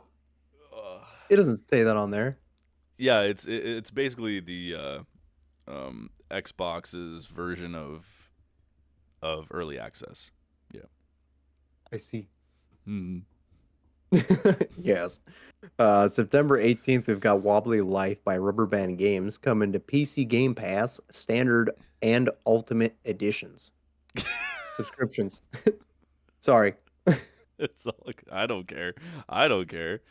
Ugh. it doesn't say that on there. Yeah, it's basically the Xbox's version of early access. Yeah. I see. Mhm. Yes. September 18th, we've got Wobbly Life by Rubber Band Games coming to PC Game Pass, Standard and Ultimate Editions. Subscriptions. Sorry. It's all, I don't care. I don't care.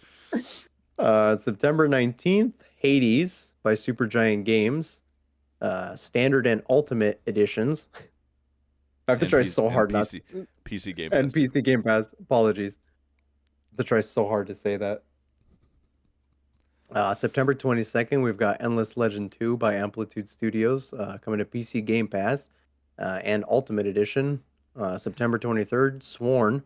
September 19th, Hades by Supergiant Games, Standard and Ultimate Editions. I have to And try PC so and hard not PC Game and Pass too. PC Game Pass. Apologies. I have to try so hard to say that. September 22nd, we've got Endless Legend 2 by Amplitude Studios coming to PC Game Pass and Ultimate Edition. September 23rd, Sworn.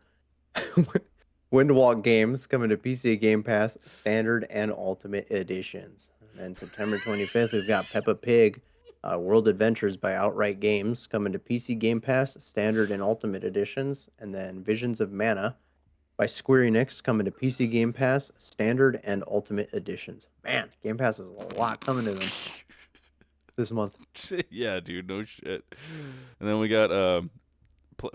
Windwalk Games coming to PC Game Pass, Standard and Ultimate Editions. And then September 25th, we've got Peppa Pig World Adventures by Outright Games coming to PC Game Pass, Standard and Ultimate Editions. And then Visions of Mana by Square Enix coming to PC Game Pass, Standard and Ultimate Editions. Man, Game Pass is a lot coming to them. this month. Yeah, dude, no shit. And then we got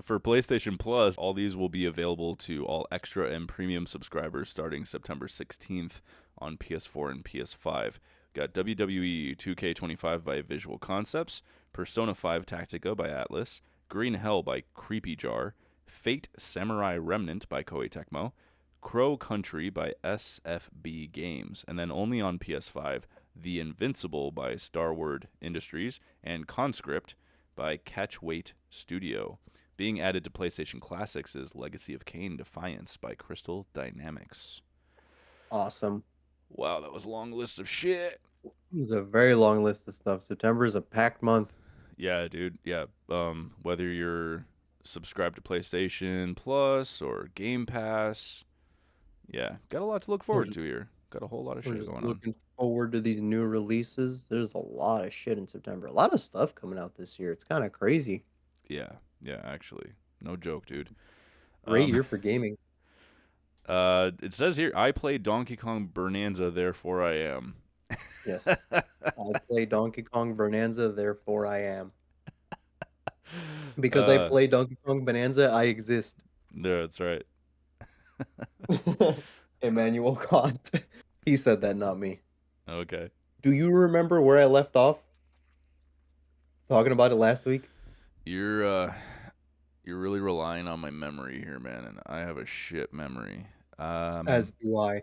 for PlayStation Plus, all these will be available to all extra and premium subscribers starting September 16th on PS4 and PS5. We got WWE 2K25 by Visual Concepts, Persona 5 Tactica by Atlas, Green Hell by Creepy Jar, Fate Samurai Remnant by Koei Tecmo, Crow Country by SFB Games, and then only on PS5, The Invincible by Starward Industries, and Conscript by Catchweight Studio. Being added to PlayStation Classics is Legacy of Kain Defiance by Crystal Dynamics. Awesome. Wow, that was a long list of shit. It was a very long list of stuff. September is a packed month. Yeah, dude. Yeah. Whether you're subscribed to PlayStation Plus or Game Pass, yeah, got a lot to look We're forward just, to here. Got a whole lot of we're shit just going on. looking forward to these new releases. There's a lot of shit in September. A lot of stuff coming out this year. It's kind of crazy. Yeah, yeah, actually, no joke, dude. Great Um, year for gaming. it says here, I play Donkey Kong Bonanza, therefore I am. Yes. I play Donkey Kong Bonanza, therefore I am. Because I uh, play Donkey Kong Bonanza, I exist. yeah, that's right. Emmanuel Kant. He said that, not me. Okay. Do you remember where I left off talking about it last week? You're uh you're really relying on my memory here, man, and I have a shit memory. As do I.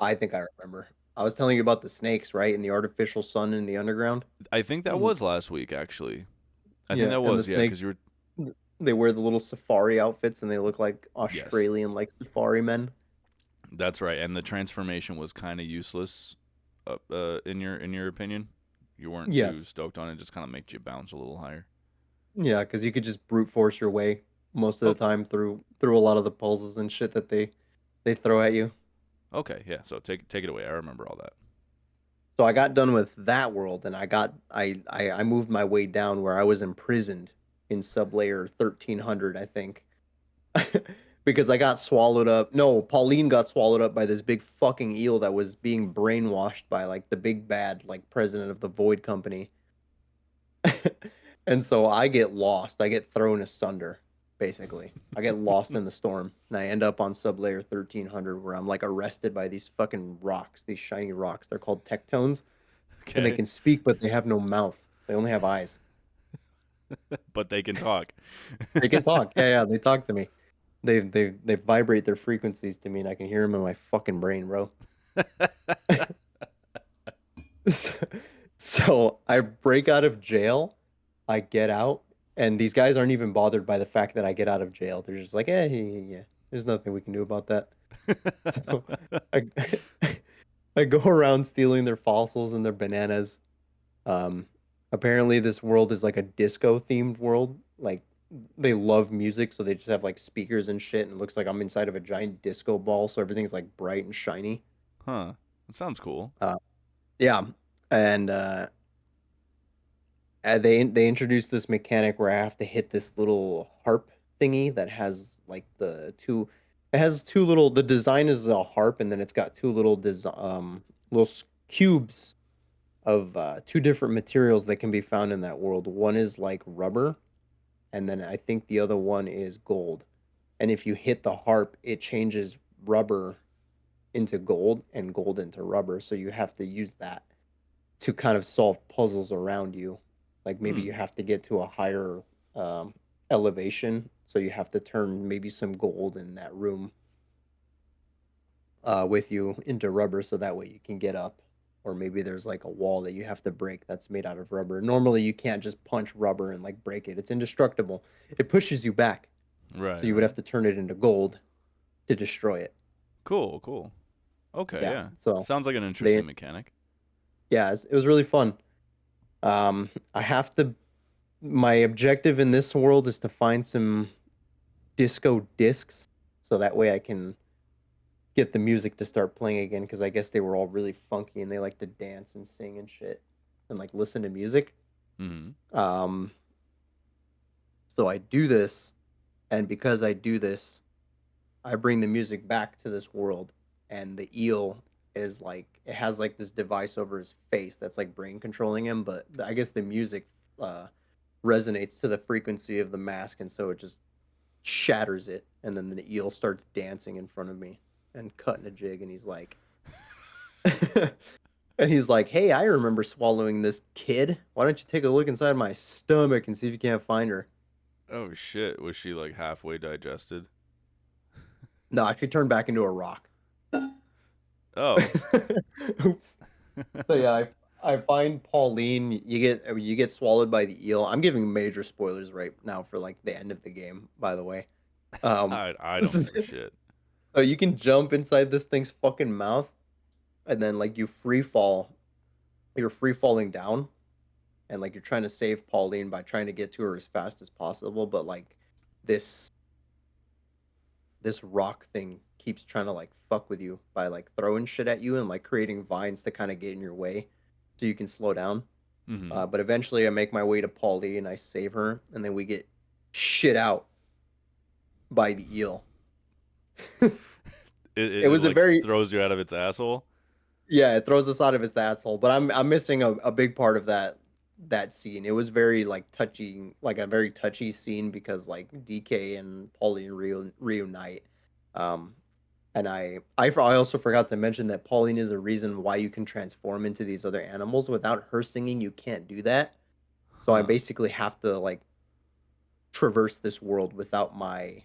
I think I remember. I was telling you about the snakes, right? And the artificial sun in the underground. I think that Mm. was last week, actually. I think Yeah, that and the was, yeah, snakes, because you were, they wear the little safari outfits and they look like yes, Australian like safari men. that's right. And the transformation was kind of useless, in your opinion. You weren't too Yes. stoked on it. Just kind of made you bounce a little higher. Yeah, because you could just brute force your way most of Oh, the time through a lot of the puzzles and shit that they throw at you. okay, yeah. So take it away. I remember all that. So I got done with that world and I moved my way down where I was imprisoned in sublayer 1300, I think. Because I got swallowed up. No, Pauline got swallowed up by this big fucking eel that was being brainwashed by like the big bad like president of the Void Company. And so I get lost. I get thrown asunder, basically. I get lost in the storm, and I end up on sublayer 1300 where I'm like arrested by these fucking rocks, these shiny rocks. They're called tectones, and they Okay, can speak, but they have no mouth. They only have eyes. but they can talk. They can talk. Yeah, yeah, they talk to me. They vibrate their frequencies to me, and I can hear them in my fucking brain, bro. So, so I break out of jail. I get out, and these guys aren't even bothered by the fact that I get out of jail. They're just like, yeah. There's nothing we can do about that. So I, I go around stealing their fossils and their bananas. Um, Apparently this world is like a disco themed world. Like they love music, so they just have like speakers and shit, and it looks like I'm inside of a giant disco ball, so everything's like bright and shiny. Huh? That sounds cool. Uh, yeah, and they introduced this mechanic where I have to hit this little harp thingy that has like the two. It has two little. The design is a harp, and then it's got two little cubes of two different materials that can be found in that world. One is like rubber, and then I think the other one is gold. And if you hit the harp, it changes rubber into gold and gold into rubber. So you have to use that to kind of solve puzzles around you. Like maybe Hmm. you have to get to a higher um, elevation, so you have to turn maybe some gold in that room with you into rubber, so that way you can get up. Or maybe there's like a wall that you have to break that's made out of rubber. Normally, you can't just punch rubber and like break it; it's indestructible. It pushes you back, so Right. you would Right. have to turn it into gold to destroy it. Cool. Cool. Okay. Yeah. Yeah. So Sounds like an they, interesting mechanic. yeah, it was really fun. I have to. My objective in this world is to find some disco discs, so that way I can get the music to start playing again. Because I guess they were all really funky and they like to dance and sing and shit, and like listen to music. Hmm. Um, so I do this, and because I do this, I bring the music back to this world, and the eel is like it has like this device over his face that's like brain controlling him, but I guess the music uh resonates to the frequency of the mask, and so it just shatters it, and then the eel starts dancing in front of me and cutting a jig, and he's like and he's like, "Hey, I remember swallowing this kid. Why don't you take a look inside my stomach and see if you can't find her?" Oh shit, was she like halfway digested? No, she turned back into a rock. Oh. Oops. So yeah, I find Pauline. You get swallowed by the eel. I'm giving major spoilers right now for like the end of the game, by the way. Um, I don't so give a shit. you can jump inside this thing's fucking mouth, and then like you free fall. You're free falling down, and like you're trying to save Pauline by trying to get to her as fast as possible. But like this this rock thing keeps trying to like fuck with you by like throwing shit at you and like creating vines to kind of get in your way, so you can slow down. Mm-hmm. But eventually, I make my way to Paulie and I save her, and then we get shit out by the eel. It It was a like very throws you out of its asshole. yeah, it throws us out of its asshole. But I'm missing a big part of that scene. It was very like touchy, like a very touchy scene because like DK and Pauline reunite. Um, and I also forgot to mention that Pauline is a reason why you can transform into these other animals. Without her singing, you can't do that. So I Huh. basically have to like traverse this world without my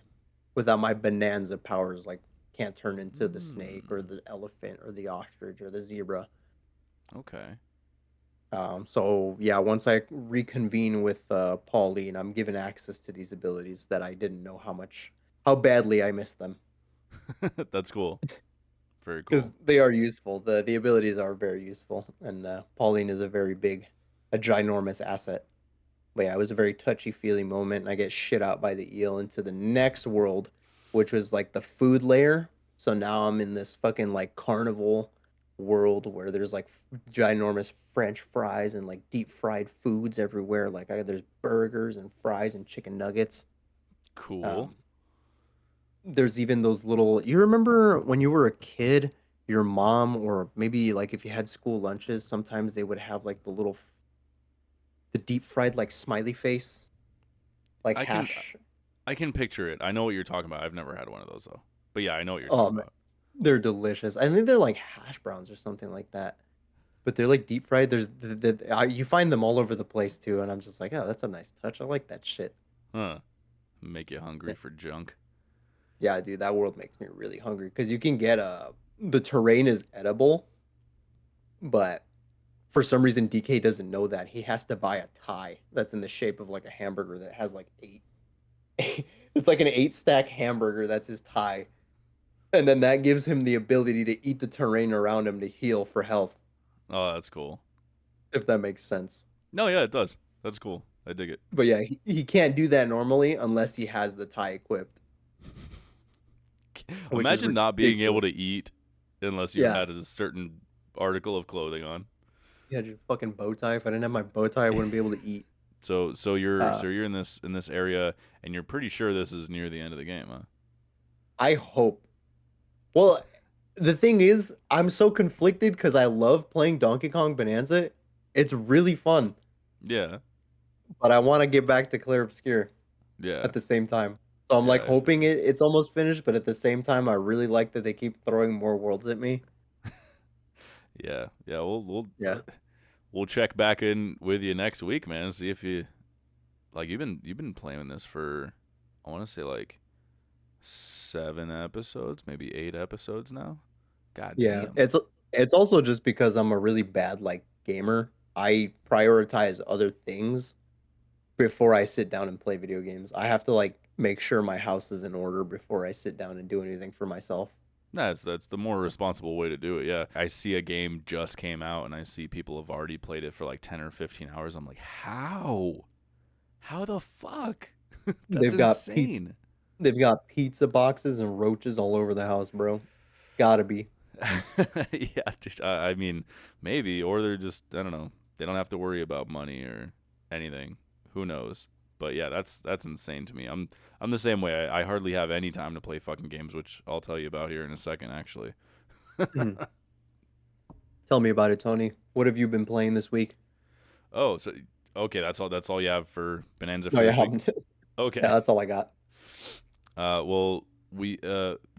Bananza powers. Like can't turn into the snake or Hmm. the elephant or the ostrich or the zebra. Okay. So yeah, once I reconvene with Pauline, I'm given access to these abilities that I didn't know how badly I missed them, That's cool. Very because cool. they are useful. The abilities are very useful, and Pauline is a ginormous asset. But yeah, it was a very touchy feely moment, and I get shit out by the eel into the next world, which was like the food layer. So now I'm in this fucking like carnival world where there's like ginormous French fries and like deep fried foods everywhere. There's burgers and fries and chicken nuggets. Cool. Um, there's even those little. You remember when you were a kid, your mom or maybe like if you had school lunches, sometimes they would have like the deep fried like smiley face like I can hash. I can picture it. I know what you're talking about. I've never had one of those though. But yeah, I know what you're talking Um, about. they're delicious. I think they're like hash browns or something like that. But they're like deep fried. You find them all over the place too, and I'm just like, oh, that's a nice touch. I like that shit. Huh. Make you Yeah, hungry for junk. yeah, dude, that world makes me really hungry because you can get the terrain is edible, but for some reason DK doesn't know that. He has to buy a tie that's in the shape of like a hamburger that has like eight. It's like an 8 stack hamburger. That's his tie, and then that gives him the ability to eat the terrain around him to heal for health. Oh, that's cool. If that makes sense. No, yeah, it does. That's cool. I dig it. But yeah, he can't do that normally unless he has the tie equipped, which is Imagine not being able ridiculous. to eat unless you Yeah, had a certain article of clothing on. yeah, just fucking bow tie. If I didn't have my bow tie, I wouldn't be able to eat. So Uh, you're in this area and you're pretty sure this is near the end of the game, huh? I hope. Well, the thing is, I'm so conflicted because I love playing Donkey Kong Bonanza. It's really fun, Yeah. but I want to get back to Clair Obscur Yeah. at the same time. So I'm like Yeah, I feel hoping you. it's almost finished, but at the same time, I really like that they keep throwing more worlds at me. Yeah. Yeah, Yeah. we'll check back in with you next week, man, see if you like you've been playing this for I want to say like 7 episodes, maybe 8 episodes now. God Yeah, damn. it's also just because I'm a really bad like gamer. I prioritize other things before I sit down and play video games. I have to like make sure my house is in order before I sit down and do anything for myself. That's the more responsible way to do it. Yeah. I see a game just came out and I see people have already played it for like 10 or 15 hours. I'm like, "How? How the fuck?" That's They've got pizza insane. they've got pizza boxes and roaches all over the house, bro. Gotta be. Yeah, dude, I mean, maybe, or they're just I don't know. They don't have to worry about money or anything. Who knows? But yeah, that's insane to me. I'm the same way. I hardly have any time to play fucking games, which I'll tell you about here in a second, actually. Mhm. Tell me about it, Tony. What have you been playing this week? Oh, so okay, that's all you have for Bonanza No, for this yeah, week. yeah, Okay. that's all I got. Well, we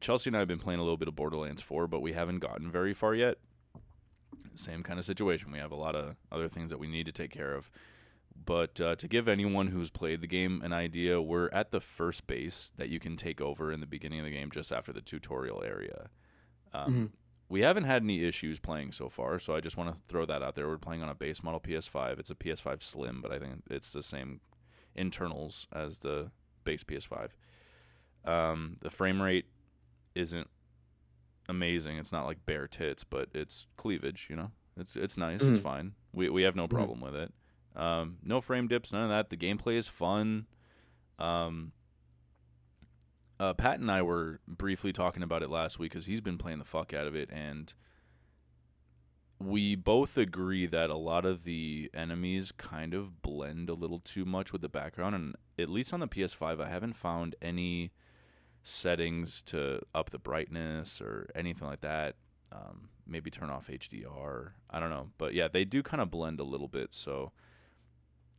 Chelsea and I have been playing a little bit of Borderlands 4, but we haven't gotten very far yet. Same kind of situation. We have a lot of other things that we need to take care of. But to give anyone who's played the game an idea, we're at the first base that you can take over in the beginning of the game, just after the tutorial area. Mhm. We haven't had any issues playing so far, so I just want to throw that out there. We're playing on a base model PS5. It's a PS5 Slim, but I think it's the same internals as the base PS5. The frame rate isn't amazing. It's not like bare tits, but it's cleavage. It's nice. It's Mhm. fine. We have no Mhm. problem with it. No frame dips, none of that. The gameplay is fun. Um, Pat and I were briefly talking about it last week because he's been playing the fuck out of it, and we both agree that a lot of the enemies kind of blend a little too much with the background. And at least on the PS5, I haven't found any settings to up the brightness or anything like that. Maybe turn off HDR. I don't know, but yeah, they do kind of blend a little bit. So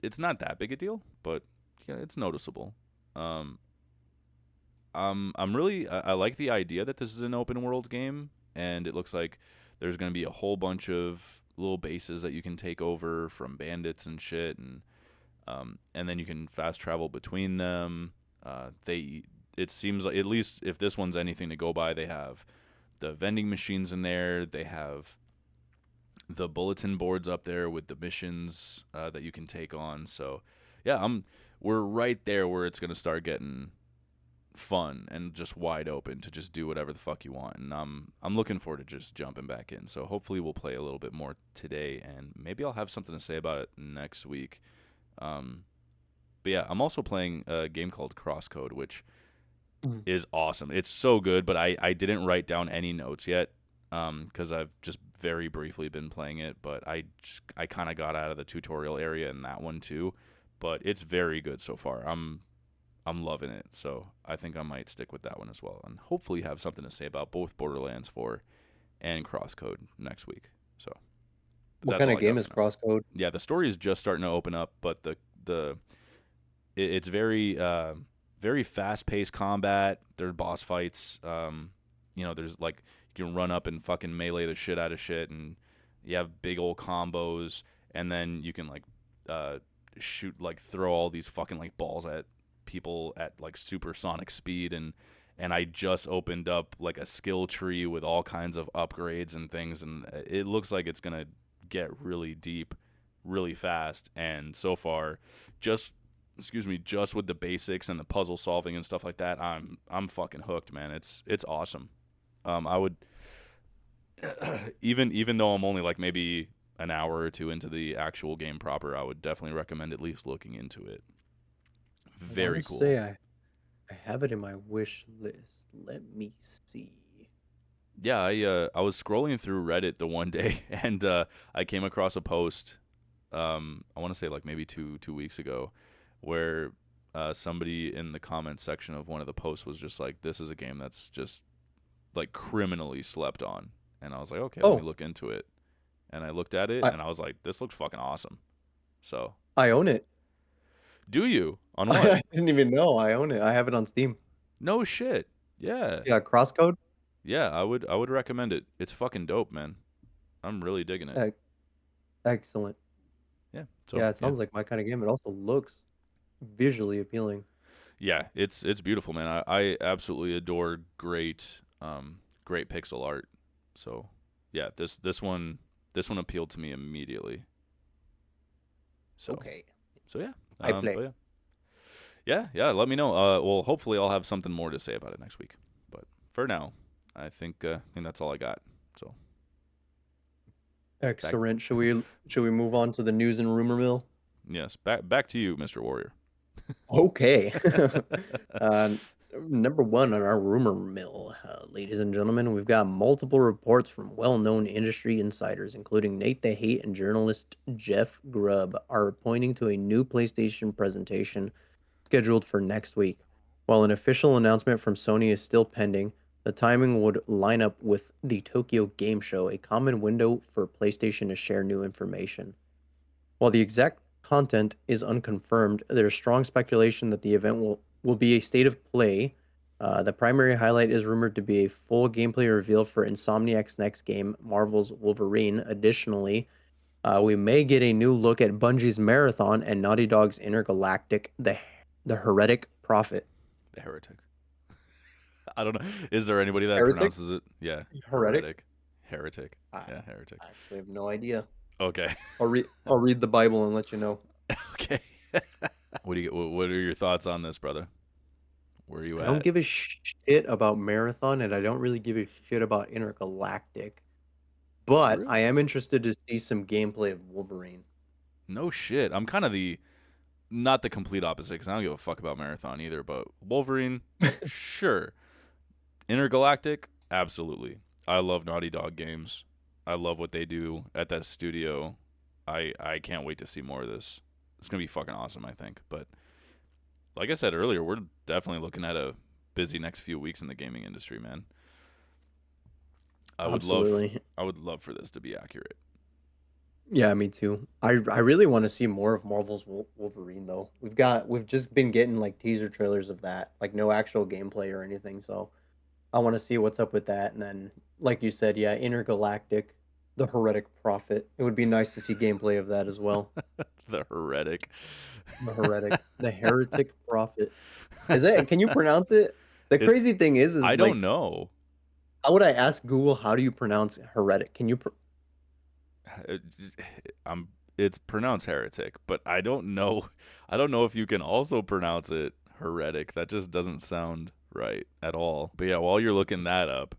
it's not that big a deal, but yeah, it's noticeable. Um, I'm really I like the idea that this is an open world game, and it looks like there's going to be a whole bunch of little bases that you can take over from bandits and shit, and then you can fast travel between them. They It seems like, at least if this one's anything to go by, they have the vending machines in there. They have the bulletin boards up there with the missions that you can take on. So yeah, we're right there where it's gonna start getting fun and just wide open to just do whatever the fuck you want. And I'm looking forward to just jumping back in. So hopefully we'll play a little bit more today, and maybe I'll have something to say about it next week. Um, but yeah, I'm also playing a game called CrossCode, which Mhm. is awesome. It's so good, but I didn't write down any notes yet because I've just very briefly been playing it. But I kind of got out of the tutorial area in that one too. But it's very good so far. I'm loving it. So I think I might stick with that one as well, and hopefully have something to say about both Borderlands 4 and CrossCode next week. So, but What that's kind all of I game got is for now. CrossCode? Yeah, the story is just starting to open up, but it's very fast paced combat. There's boss fights. There's like, you can run up and fucking melee the shit out of shit, and you have big old combos, and then you can like uh, shoot, like throw all these fucking like balls at people at like supersonic speed. And I just opened up like a skill tree with all kinds of upgrades and things, and it looks like it's gonna get really deep really fast. And so far, just just with the basics and the puzzle solving and stuff like that, I'm fucking hooked, man. It's awesome. I would even though I'm only like maybe an hour or two into the actual game proper, I would definitely recommend at least looking into it. I want Very to cool. say I have it in my wish list. Let me see. Yeah, I was scrolling through Reddit the one day, and I came across a post. I want to say like maybe two weeks ago, where somebody in the comments section of one of the posts was just like, "This is a game that's just like criminally slept on." And I was like, "Okay, let me Oh, look into it." And I looked at it, I and I was like, "This looks fucking awesome." So, I own it. do you on what? I didn't even know I own it. I have it on Steam. No shit. Yeah, Yeah, CrossCode. yeah. I would recommend it. It's fucking dope, man. I'm really digging it. Ec- Excellent. Yeah. So Yeah, it yeah. sounds like my kind of game. It also looks visually appealing. Yeah, it's beautiful, man. I absolutely adore great pixel art. So yeah, this one appealed to me immediately. So Okay. so yeah. I play. But yeah. Let me know. Well, hopefully I'll have something more to say about it next week. But for now, I think that's all I got. So back Excellent. Should we move on to the news and rumor mill? yes, back to you, Mr. Warrior. Okay. uh, Number one on our rumor mill, ladies and gentlemen, we've got multiple reports from well-known industry insiders, including Nate the Hate and journalist Jeff Grubb, are pointing to a new PlayStation presentation scheduled for next week. While an official announcement from Sony is still pending, The timing would line up with the Tokyo Game Show, a common window for PlayStation to share new information. While the exact content is unconfirmed, there's strong speculation that the event will be a state of play. The primary highlight is rumored to be a full gameplay reveal for Insomniac's next game, Marvel's Wolverine. Additionally, we may get a new look at Bungie's Marathon and Naughty Dog's Intergalactic, the Heretic Prophet. The heretic. I don't know. Is there anybody that Heretic? pronounces it? Yeah, Heretic? heretic. Heretic. I, Yeah, heretic. I actually have no idea. Okay. I'll read the Bible and let you know. Okay. What are your thoughts on this, brother? Where are you I don't at? give a shit about Marathon, and I don't really give a shit about Intergalactic. But I Really? am interested to see some gameplay of Wolverine. No shit. I'm kind of the not the complete opposite because I don't give a fuck about Marathon either. But Wolverine, sure. Intergalactic, absolutely. I love Naughty Dog games. I love what they do at that studio. I can't wait to see more of this. It's gonna be fucking awesome, I think. But like I said earlier, we're definitely looking at a busy next few weeks in the gaming industry, man. I would love Absolutely. I would love for this to be accurate. Yeah, me too. I really want to see more of Marvel's Wolverine though. We've just been getting like teaser trailers of that, like no actual gameplay or anything. So I want to see what's up with that. And then, like you said, yeah, Intergalactic, the Heretic Prophet. It would be nice to see gameplay of that as well. The heretic. The Heretic Prophet. Is that? Can you pronounce it? The It's crazy thing I is don't like, know. how would I ask Google how do you pronounce heretic? I'm it's pronounced heretic, but I don't know. I don't know if you can also pronounce it heretic. That just doesn't sound right at all. But yeah, while you're looking that up,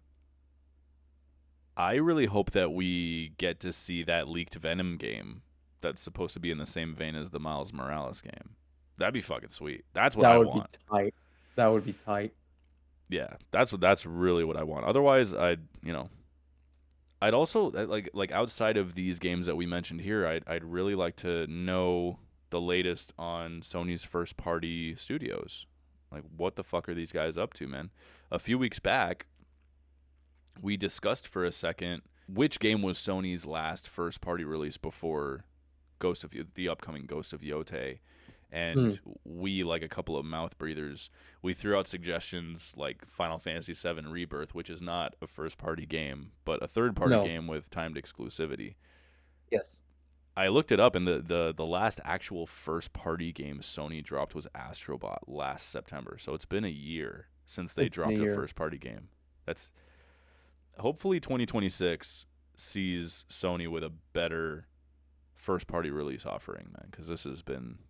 I really hope that we get to see that leaked Venom game that's supposed to be in the same vein as the Miles Morales game. That'd be fucking sweet. That's what That I would be want. tight. That would be tight. Yeah, that's really what I want. Otherwise, I'd also like outside of these games that we mentioned here, I'd really like to know the latest on Sony's first party studios. Like what the fuck are these guys up to, man? A few weeks back, we discussed for a second which game was Sony's last first party release before the upcoming Ghost of Yotei. Hmm. And we, like a couple of mouth breathers, we threw out suggestions like Final Fantasy VII Rebirth, which is not a first party game, but a third party No. game with timed exclusivity. Yes. I looked it up, and the last actual first party game Sony dropped was Astrobot last September. So it's been a year since they It's been a dropped a year. first party game. That's hopefully 2026 sees Sony with a better first party release offering, man, because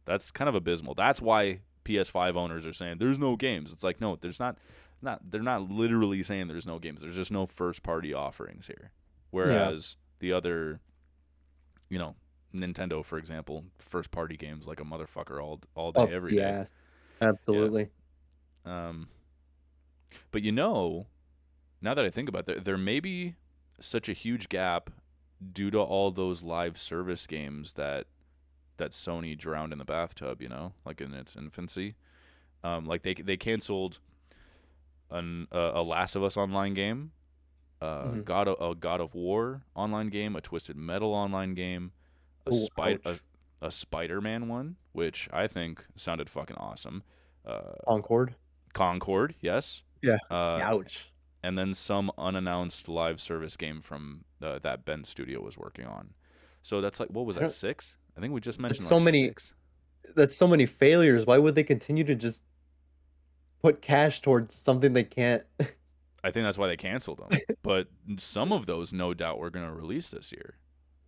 that's kind of abysmal. That's why PS5 owners are saying there's no games. It's like, no, there's not they're not literally saying there's no games. There's just no first party offerings here. Yeah. Whereas the other, you know, Nintendo, for example, first party games like a motherfucker all day Up every the day. ass. Yeah. Absolutely. Um but now that I think about it, there may be such a huge gap due to all those live service games that Sony drowned in the bathtub, like in its infancy. Like they canceled a Last of Us online game, Hmm. a God of War online game, a Twisted Metal online game, a Oh, Spider ouch. a Spider-Man one, which I think sounded fucking awesome. Uh, Concord. Concord, yes. Yeah. Uh, Ouch. and then some unannounced live service game from that Bend Studio was working on. So that's like, what was I that, don't. six? I think we just That's mentioned so like many. six. That's so many failures. Why would they continue to just put cash towards something they can't? I think that's why they canceled them. But some of those, no doubt, we're gonna release this year.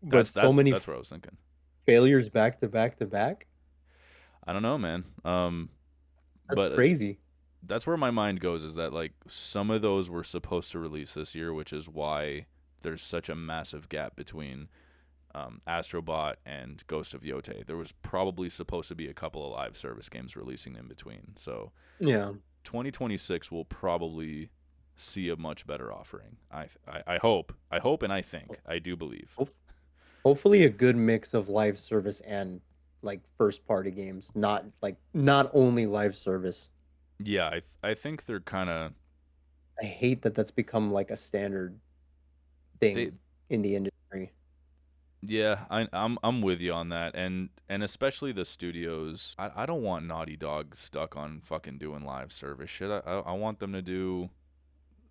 But That's so that's many that's what I was thinking. failures back to back to back. I don't know, man. That's But crazy. that's where my mind goes. Is that like some of those were supposed to release this year, which is why there's such a massive gap between Astrobot and Ghost of Yotei. There was probably supposed to be a couple of live service games releasing in between. So Yeah. 2026 will probably see a much better offering. I hope. I hope and I think. I do believe. Hope- Hopefully a good mix of live service and like first party games, not only live service. Yeah, I think they're kind of I hate that that's become like a standard They thing in the industry. Yeah, I'm with you on that, and especially the studios. I don't want Naughty Dog stuck on fucking doing live service shit. I want them to do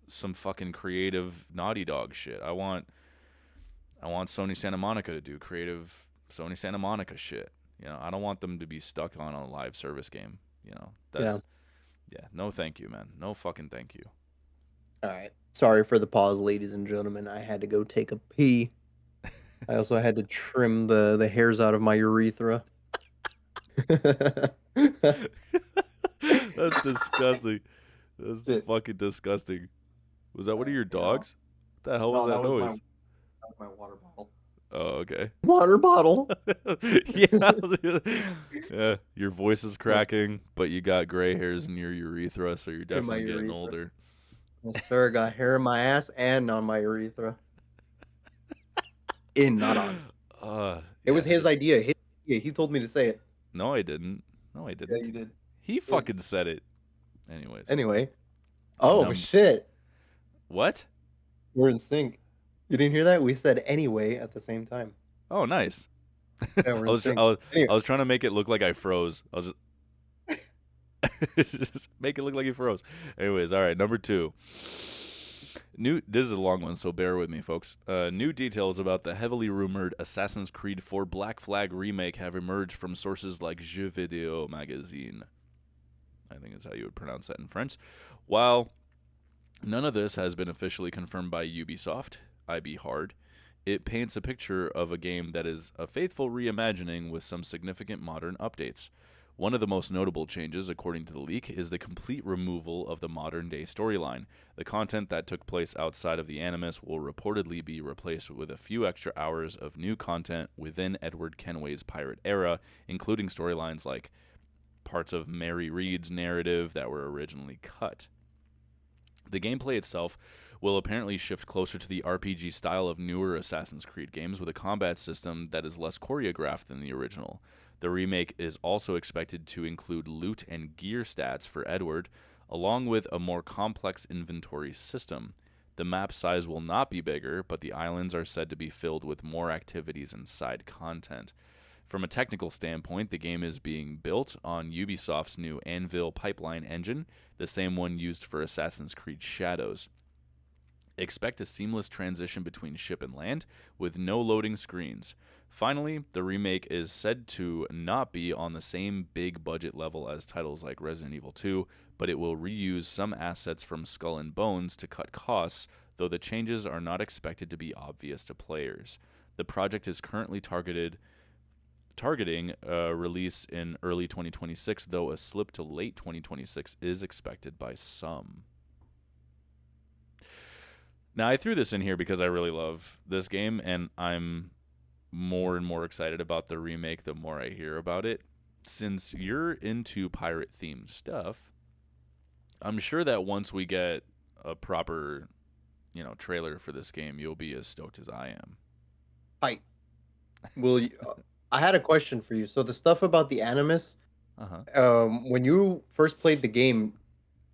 some fucking creative Naughty Dog shit. I want Sony Santa Monica to do creative Sony Santa Monica shit. I don't want them to be stuck on a live service game. That Yeah. yeah, no thank you, man. No fucking thank you. All right. Sorry for the pause, ladies and gentlemen. I had to go take a pee. I also had to trim the hairs out of my urethra. That's disgusting. That's Shit. fucking disgusting. Was that All one of right. your Yeah. dogs? What the hell was No, that that noise? was my water bottle. Oh, okay. Water bottle. Yeah, yeah. Your voice is Yeah, cracking, but you got gray hairs in your urethra, so you're in my definitely getting urethra. older. Yes, sir. Got hair in my ass and on my urethra. In, not on. It was Yeah. his idea. He told me to say it. No, I didn't. No, I Yeah, didn't. you did. He Good. fucking said it. Anyways, Anyway. Oh num shit. what? We're in sync. You didn't hear that? We said anyway at the same time. Oh, nice. Yeah, we're I in was tr- I sync. was Anyway, I was trying to make it look like I froze. I was just make it look like he froze. Anyways, all right, number 2. This is a long one, so bear with me, folks. New details about the heavily rumored Assassin's Creed 4 Black Flag remake have emerged from sources like Jeux Vidéo magazine. I think is how you would pronounce that in French. While none of this has been officially confirmed by Ubisoft, IB Hard, it paints a picture of a game that is a faithful reimagining with some significant modern updates. One of the most notable changes, according to the leak, is the complete removal of the modern day storyline. The content that took place outside of the Animus will reportedly be replaced with a few extra hours of new content within Edward Kenway's pirate era, including storylines like parts of Mary Reed's narrative that were originally cut. The gameplay itself will apparently shift closer to the RPG style of newer Assassin's Creed games with a combat system that is less choreographed than the original. The remake is also expected to include loot and gear stats for Edward, along with a more complex inventory system. The map size will not be bigger, but the islands are said to be filled with more activities and side content. From a technical standpoint, the game is being built on Ubisoft's new Anvil pipeline engine, the same one used for Assassin's Creed Shadows. Expect a seamless transition between ship and land, with no loading screens. Finally, the remake is said to not be on the same big budget level as titles like Resident Evil 2, but it will reuse some assets from Skull and Bones to cut costs, though the changes are not expected to be obvious to players. The project is currently targeting a release in early 2026, though a slip to late 2026 is expected by some. Now, I threw this in here because I really love this game, and I'm more and more excited about the remake the more I hear about it. Since you're into pirate themed stuff, I'm sure that once we get a proper, trailer for this game, you'll be as stoked as I am. hi. Will you, I had a question for you. So the stuff about the Animus, Uh huh. when you first played the game,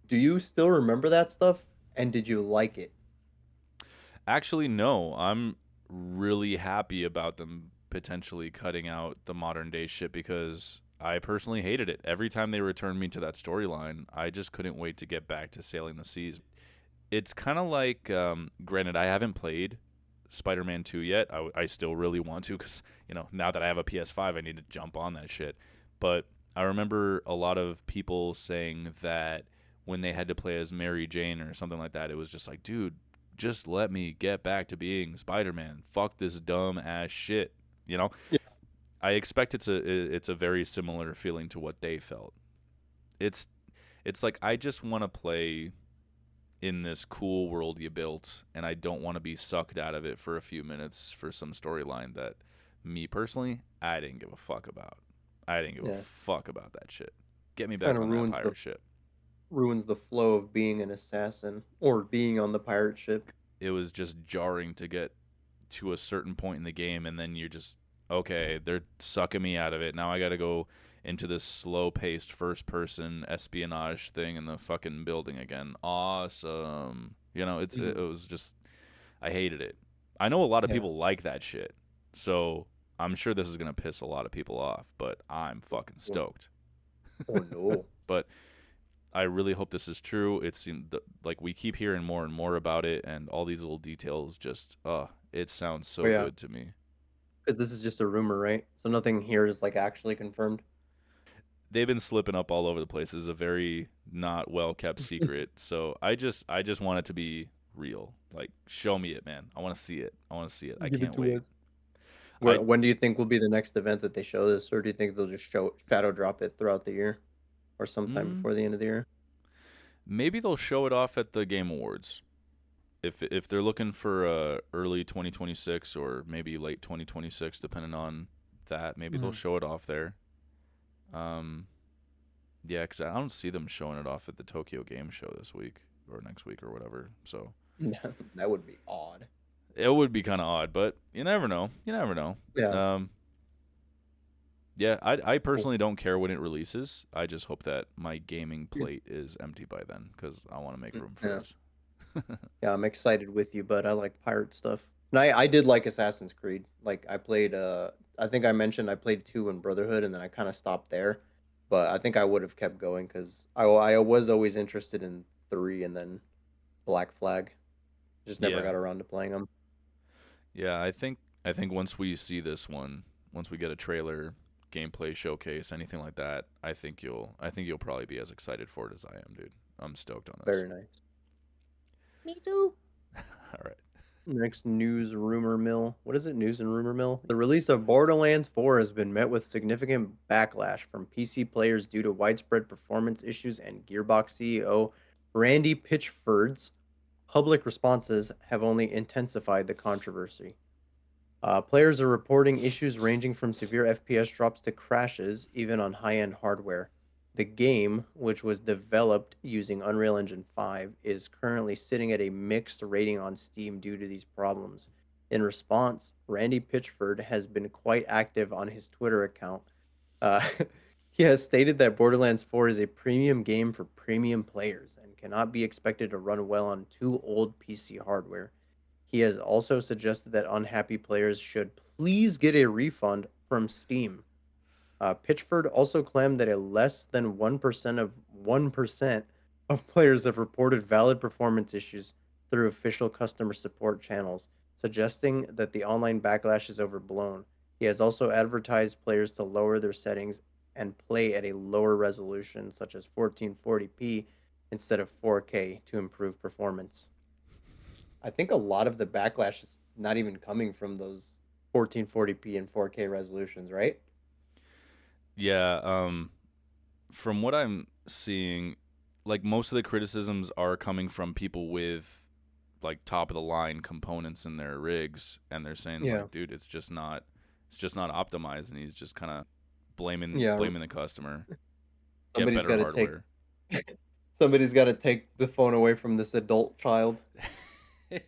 do you still remember that stuff? And did you like it? Actually, no. I'm really happy about them potentially cutting out the modern day shit because I personally hated it. Every time they returned me to that storyline, I just couldn't wait to get back to sailing the seas. It's kind of like, granted, I haven't played Spider-Man 2 yet. I still really want to because, now that I have a PS5, I need to jump on that shit. But I remember a lot of people saying that when they had to play as Mary Jane or something like that, it was just like, dude, just let me get back to being Spider-Man. Fuck this dumb ass shit. You know, Yeah. I expect it's a very similar feeling to what they felt. It's it's like I just want to play in this cool world you built, and I don't want to be sucked out of it for a few minutes for some storyline that me personally, I didn't give a fuck about. I didn't give a Yeah. fuck about that shit. Get me Kind back of on that pirate ship. ruins the flow of being an assassin or being on the pirate ship. It was just jarring to get to a certain point in the game, and then you're just okay. They're sucking me out of it. Now I got to go into this slow-paced first-person espionage thing in the fucking building again. Awesome. You know, it was just, I hated it. I know a lot of Yeah. people like that shit, so I'm sure this is gonna piss a lot of people off, but I'm fucking Oh, stoked. oh no. But I really hope this is true. It's like we keep hearing more and more about it, and all these little details just, it sounds Oh so yeah, good to me. because this is just a rumor, right? So nothing here is like actually confirmed. They've been slipping up all over the place. It's a very not well kept secret. So I just want it to be real. Like, show me it, man. I want to see it. I want to see it. I Give it can't to wait. us. I When do you think will be the next event that they show this, or do you think they'll just shadow drop it throughout the year, or sometime mm, before the end of the year? maybe they'll show it off at the Game Awards. If they're looking for early 2026 or maybe late 2026, depending on that, maybe they'll Mhm. show it off there. Um, yeah, because I don't see them showing it off at the Tokyo Game Show this week or next week or whatever. So That would be odd. it would be kind of odd, but you never know. You never know. Yeah. Um, yeah, I Cool. personally don't care when it releases. I just hope that my gaming plate is empty by then because I want to make room for Yeah. this. Yeah, I'm excited with you, but I like pirate stuff. And I did like Assassin's Creed. Like I played I think I mentioned I played 2 in Brotherhood and then I kind of stopped there. But I think I would have kept going cuz I was always interested in 3 and then Black Flag. Just never Yeah, got around to playing them. yeah. I think once we see this one, once we get a trailer, gameplay showcase, anything like that, I think you'll probably be as excited for it as I am, dude. I'm stoked on this. Very nice. Me too. All right. Next news rumor mill. What is it? News and rumor mill. The release of Borderlands 4 has been met with significant backlash from PC players due to widespread performance issues, and Gearbox CEO Randy Pitchford's public responses have only intensified the controversy. Players are reporting issues ranging from severe FPS drops to crashes, even on high end hardware. The game, which was developed using Unreal Engine 5, is currently sitting at a mixed rating on Steam due to these problems. In response, Randy Pitchford has been quite active on his Twitter account. Uh, he has stated that Borderlands 4 is a premium game for premium players and cannot be expected to run well on too old PC hardware. He has also suggested that unhappy players should please get a refund from Steam. Pitchford also claimed that a less than 1% of players have reported valid performance issues through official customer support channels, suggesting that the online backlash is overblown. He has also advertised players to lower their settings and play at a lower resolution, such as 1440p instead of 4K, to improve performance. I think a lot of the backlash is not even coming from those 1440p and 4K resolutions, right? Yeah. From what I'm seeing, like most of the criticisms are coming from people with like top of the line components in their rigs, and they're saying Yeah. like, dude, it's just not optimized, and he's just kind of blaming Yeah. blaming the customer. Get Somebody's better got to take hardware. somebody's got to take the phone away from this adult child. Yeah,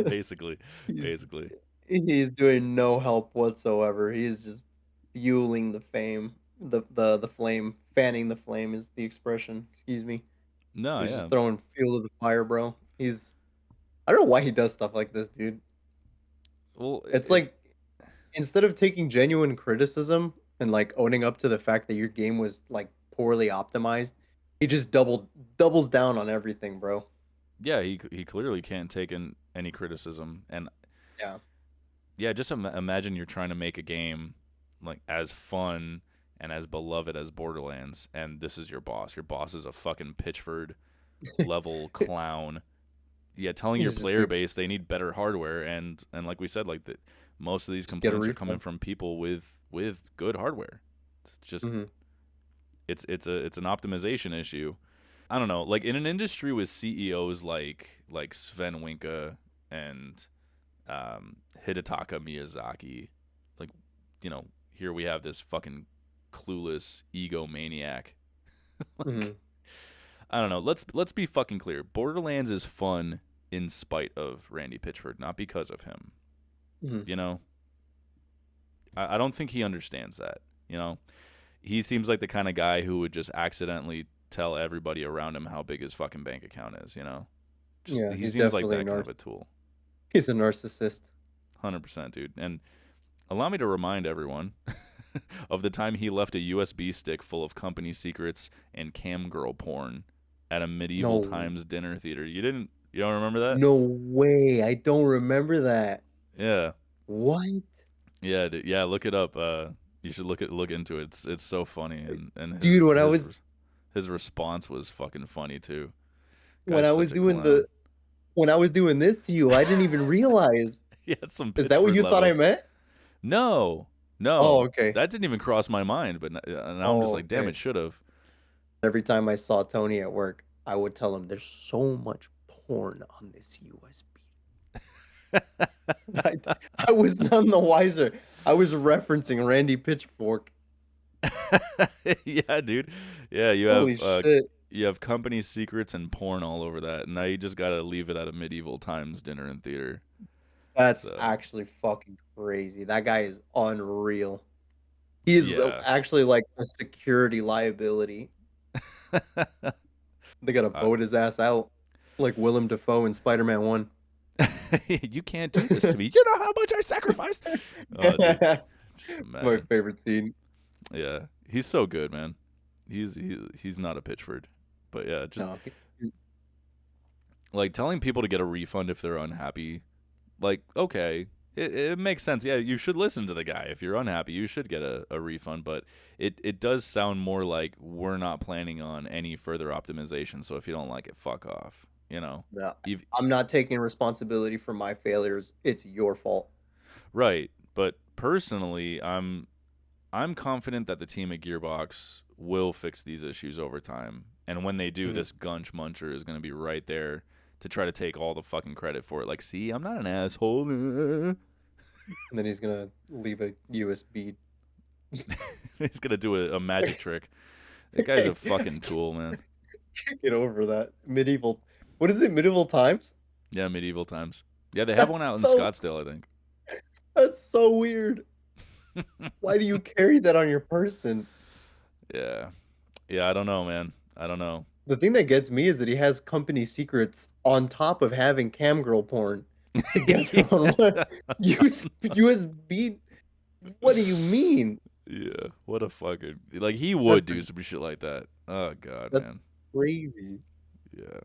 basically, he's basically. he's doing no help whatsoever. He's just fueling the fame. The flame, fanning the flame is the expression. Excuse me. No, He's yeah. just throwing fuel to the fire, bro. I don't know why he does stuff like this, dude. Well, It's like instead of taking genuine criticism and like owning up to the fact that your game was like poorly optimized, he just doubles down on everything, bro. yeah, he clearly can't take in any criticism, and Yeah. yeah, just imagine you're trying to make a game like as fun and as beloved as Borderlands, and this is your boss. Your boss is a fucking Pitchford level clown. Yeah, telling your He's just player like, base they need better hardware, and like we said, like most of these just get a complaints are coming refund. from people with good hardware. It's just Hmm. it's an optimization issue. I don't know, like in an industry with CEOs like Sven Winka and Hidetaka Miyazaki, like here we have this fucking clueless egomaniac. Hmm. Like I don't know. Let's be fucking clear. Borderlands is fun in spite of Randy Pitchford, not because of him. Hmm. You know, I don't think he understands that. You know, he seems like the kind of guy who would just accidentally tell everybody around him how big his fucking bank account is, you know? Just Yeah, he he's seems like definitely that kind of a tool. he's a narcissist. 100%, dude. And allow me to remind everyone of the time he left a USB stick full of company secrets and cam girl porn at a medieval No, times dinner theater. You don't remember that? no way. I don't remember that. Yeah. What? Yeah, yeah, look it up. You should look into it. It's so funny and Dude, his response was fucking funny too. when Guy's I such was a doing clown. this to you, I didn't even realize. He had some Is that what Pitchford you thought I level. meant? No, Oh, no, okay. that didn't even cross my mind. But now I'm just Oh, like, damn, okay. it should have. Every time I saw Tony at work, I would tell him there's so much porn on this USB. I, I was none the wiser. I was referencing Randy Pitchfork. Yeah, dude. Yeah, Holy shit. you have company secrets and porn all over that. Now you just gotta leave it at a medieval times dinner and theater. That's So actually fucking crazy. That guy is unreal. He is yeah, actually like a security liability. They gotta I, vote his ass out, like Willem Dafoe in Spider-Man 1. you can't do this to me. You know how much I sacrificed. Oh, dude, just My imagine. favorite scene. Yeah, he's so good, man. He's not a Pitchford, but yeah, just No, like telling people to get a refund if they're unhappy. Like, okay, it makes sense. Yeah, you should listen to the guy. If you're unhappy, you should get a refund. But it does sound more like we're not planning on any further optimization. So if you don't like it, fuck off. You know, no, You've, I'm not taking responsibility for my failures. It's your fault. right. But personally, I'm confident that the team at Gearbox will fix these issues over time. And when they do, Mhm. this Gunch Muncher is going to be right there to try to take all the fucking credit for it. Like, see, I'm not an asshole. And then he's gonna leave a USB. He's going to do a magic trick. That guy's a fucking tool, man. Get over that. Medieval. What is it? Medieval times? Yeah, medieval times. Yeah, they have That's one out in so Scottsdale, I think. that's so weird. Why do you carry that on your person? Yeah. Yeah, I don't know, man. I don't know. The thing that gets me is that he has company secrets on top of having camgirl porn together on one USB. What do you mean? Yeah, what a fucking like he That's would do some shit like that. Oh god, that's man. crazy. Yeah.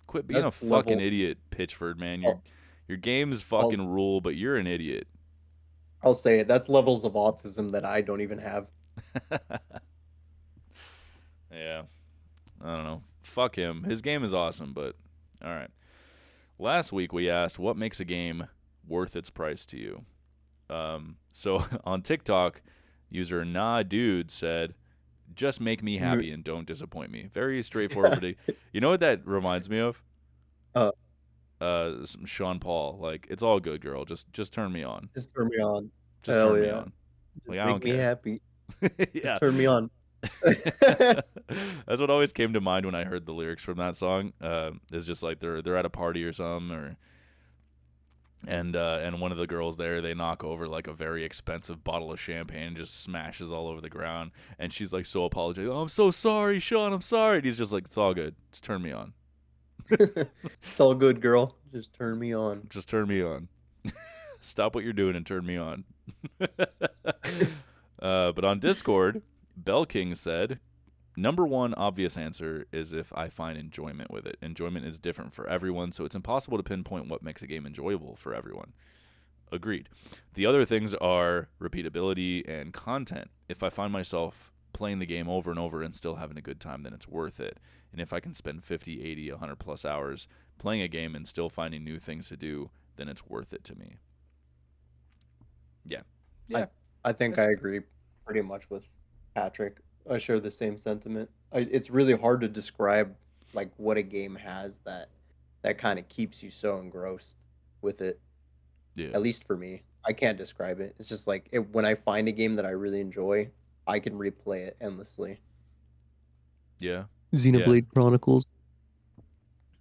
Quit being a That's fucking level. idiot, Pitchford, man. I'll, Your games I'll fucking rule, but you're an idiot. I'll say it. That's levels of autism that I don't even have. Yeah. I don't know. Fuck him. His game is awesome, but all right. Last week we asked what makes a game worth its price to you. So on TikTok, user Nah Dude said, "Just make me happy and don't disappoint me." Very straightforward. You know what that reminds me of? uh, Sean Paul. Like, it's all good, girl. Just turn me on. just turn me on. Just Hell turn me yeah. on. Like, Just I make don't me care. happy. Just Yeah. turn me on. That's what always came to mind when I heard the lyrics from that song. Is just like they're at a party or something, or and one of the girls there, they knock over like a very expensive bottle of champagne and just smashes all over the ground, and she's like so apologetic. "Oh, I'm so sorry, Sean. I'm sorry." And he's just like, "It's all good. Just turn me on. It's all good, girl. Just turn me on. Just turn me on. Stop what you're doing and turn me on." But on Discord, Bell King said, "Number one obvious answer is if I find enjoyment with it. Enjoyment is different for everyone, so it's impossible to pinpoint what makes a game enjoyable for everyone." Agreed. The other things are repeatability and content. If I find myself playing the game over and over and still having a good time, then it's worth it. And if I can spend 50, 80, 100 plus hours playing a game and still finding new things to do, then it's worth it to me. Yeah. I Yeah. I think I agree pretty much with Patrick. I share the same sentiment. It's really hard to describe like what a game has that kind of keeps you so engrossed with it. Yeah. At least for me, I can't describe it. It's just like when I find a game that I really enjoy, I can replay it endlessly. Yeah. Yeah. Xenoblade Chronicles.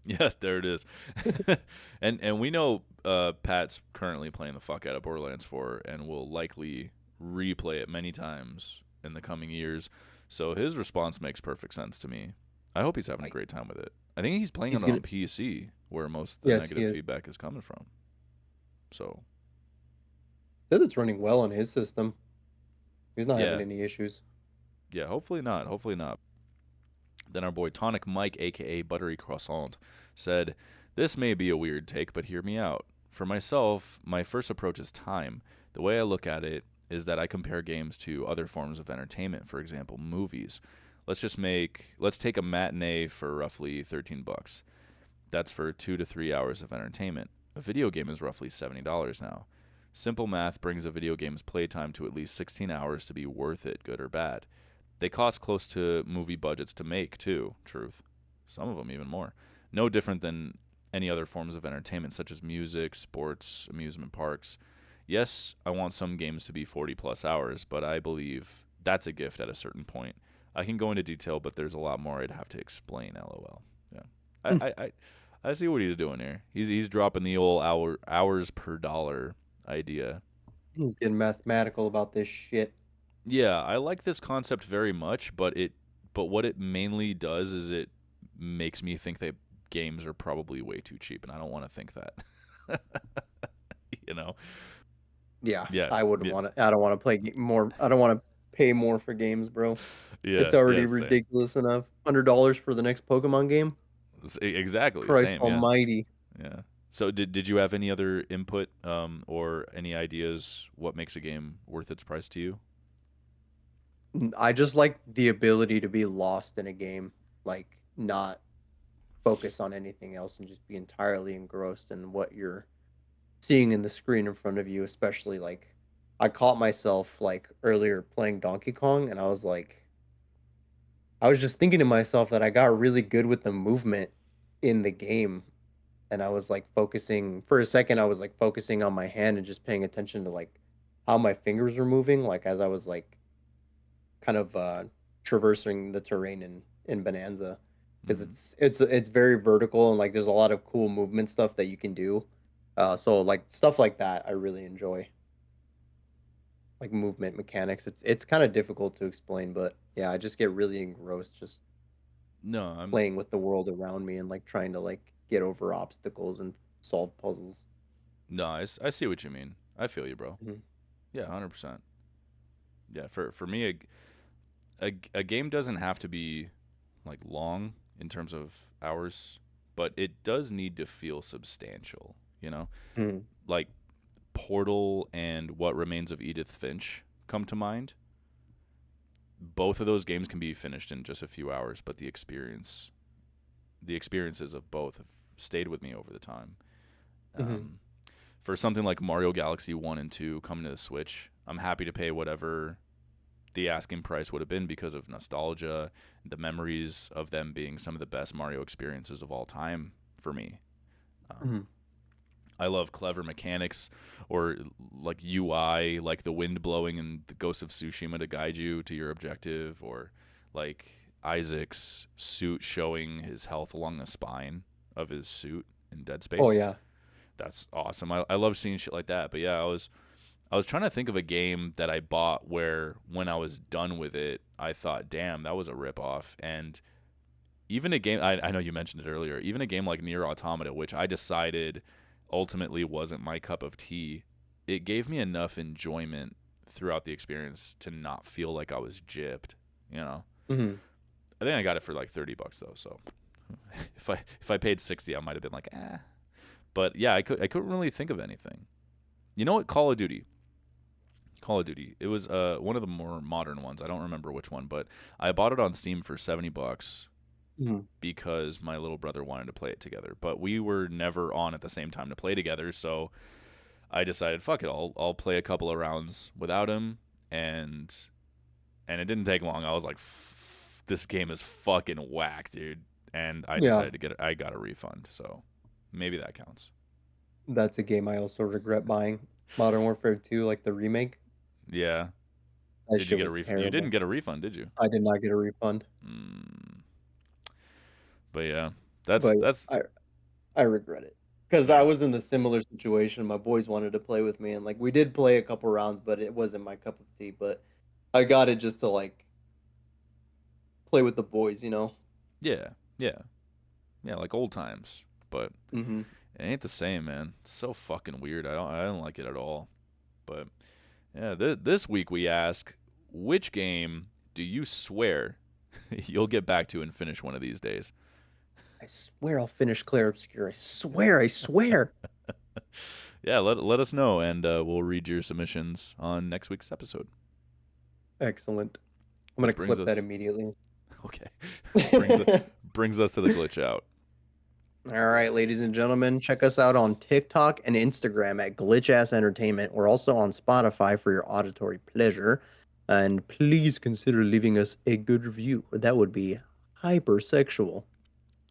Yeah, there it is. And we know Pat's currently playing the fuck out of Borderlands 4 and will likely replay it many times in the coming years. So his response makes perfect sense to me. I hope he's having a Like great time with it. I think he's playing he's it gonna. on PC, where most of the Yes, he negative is. feedback is coming from. So Said it's running well on his system. He's not having yeah, any issues. yeah. Hopefully not. Hopefully not. Then our boy Tonic Mike, aka Buttery Croissant, said, "This may be a weird take, but hear me out. For myself, my first approach is time. The way I look at it is that I compare games to other forms of entertainment, for example, movies. Let's take a matinee for roughly $13. That's for 2 to 3 hours of entertainment. A video game is roughly $70 now. Simple math brings a video game's playtime to at least 16 hours to be worth it, good or bad. They cost close to movie budgets to make, too, truth. Some of them even more. No different than any other forms of entertainment, such as music, sports, amusement parks. Yes, I want some games to be 40 plus hours, but I believe that's a gift at a certain point. I can go into detail, but there's a lot more I'd have to explain, lol. Yeah. I see what he's doing here. He's dropping the old hours per dollar idea. He's getting mathematical about this shit. Yeah, I like this concept very much, but what it mainly does is it makes me think that games are probably way too cheap, and I don't want to think that. you know? Yeah, Yeah, I wouldn't yeah, want to. I don't want to play more. I don't want to pay more for games, bro. It's yeah, already yeah. Same. ridiculous enough. $100 for the next Pokemon game. Exactly. Christ Same. Yeah, Almighty. yeah. So did you have any other input or any ideas what makes a game worth its price to you? I just like the ability to be lost in a game, like not focus on anything else and just be entirely engrossed in what you're seeing in the screen in front of you. Especially like, I caught myself like earlier playing Donkey Kong, and I was just thinking to myself that I got really good with the movement in the game, and I was like focusing for a second. I was like focusing on my hand and just paying attention to like how my fingers were moving, like as I was like kind of traversing the terrain in Bonanza, because Mm-hmm. it's very vertical and like there's a lot of cool movement stuff that you can do. So like stuff like that, I really enjoy, like movement mechanics. It's kind of difficult to explain, but yeah, I just get really engrossed just No, I'm playing with the world around me and like trying to like get over obstacles and solve puzzles. no, I see what you mean. I feel you, bro. Mhm. Yeah, 100%. Yeah, for me a game doesn't have to be like long in terms of hours, but it does need to feel substantial, you know? Mhm. Like Portal and What Remains of Edith Finch come to mind. Both of those games can be finished in just a few hours, but the experiences of both have stayed with me over the time. Mhm. Um, for something like Mario Galaxy 1 and 2 coming to the Switch, I'm happy to pay whatever the asking price would have been because of nostalgia, the memories of them being some of the best Mario experiences of all time for me. Um, Mhm. I love clever mechanics or like UI, like the wind blowing in the Ghost of Tsushima to guide you to your objective, or like Isaac's suit showing his health along the spine of his suit in Dead Oh Space. yeah. That's awesome. I love seeing shit like that. But yeah, I was trying to think of a game that I bought where when I was done with it, I thought, damn, that was a ripoff. And even a game, I know you mentioned it earlier, even a game like Nier Automata, which I decided ultimately wasn't my cup of tea, it gave me enough enjoyment throughout the experience to not feel like I was gypped, you know? Mhm. I think I got it for like $30 though, so if I paid 60, I might have been like, eh. But yeah, I couldn't really think of anything. You know what? Call of Duty. Call of Duty. It was one of the more modern ones. I don't remember which one, but I bought it on Steam for $70 Mhm. because my little brother wanted to play it together. But we were never on at the same time to play together, so I decided, fuck it, I'll play a couple of rounds without him, and it didn't take long. I was like, this game is fucking whack, dude, and I Yeah. decided to I got a refund, so maybe that counts. That's a game I also regret buying. Modern Warfare 2, like the remake. Yeah. That Did you shit get a was refund? You didn't terrible. get a refund, did you? I did not get a refund. Mm. But yeah, But that's I I regret it. Because I yeah. was in the similar situation. My boys wanted to play with me, and like we did play a couple rounds, but it wasn't my cup of tea. But I got it just to like play with the boys, you know. Yeah, yeah, yeah, like old times. But Mm-hmm. it ain't the same, man. It's so fucking weird. I don't like it at all. But yeah, this week we ask, which game do you swear you'll get back to and finish one of these days? I swear I'll finish Clair Obscur. I swear, I swear. Yeah, let us know, and we'll read your submissions on next week's episode. Excellent. I'm gonna Which brings clip that us immediately. okay, brings us to the glitch out. All right, ladies and gentlemen, check us out on TikTok and Instagram at Glitch Ass Entertainment. We're also on Spotify for your auditory pleasure. And please consider leaving us a good review. That would be hypersexual.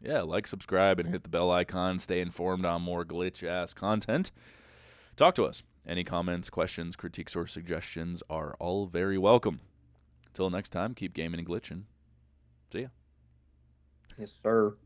Yeah, like, subscribe, and hit the bell icon. Stay informed on more glitch ass content. Talk to us. Any comments, questions, critiques, or suggestions are all very welcome. Until next time, keep gaming and glitching. See ya. Yes, sir.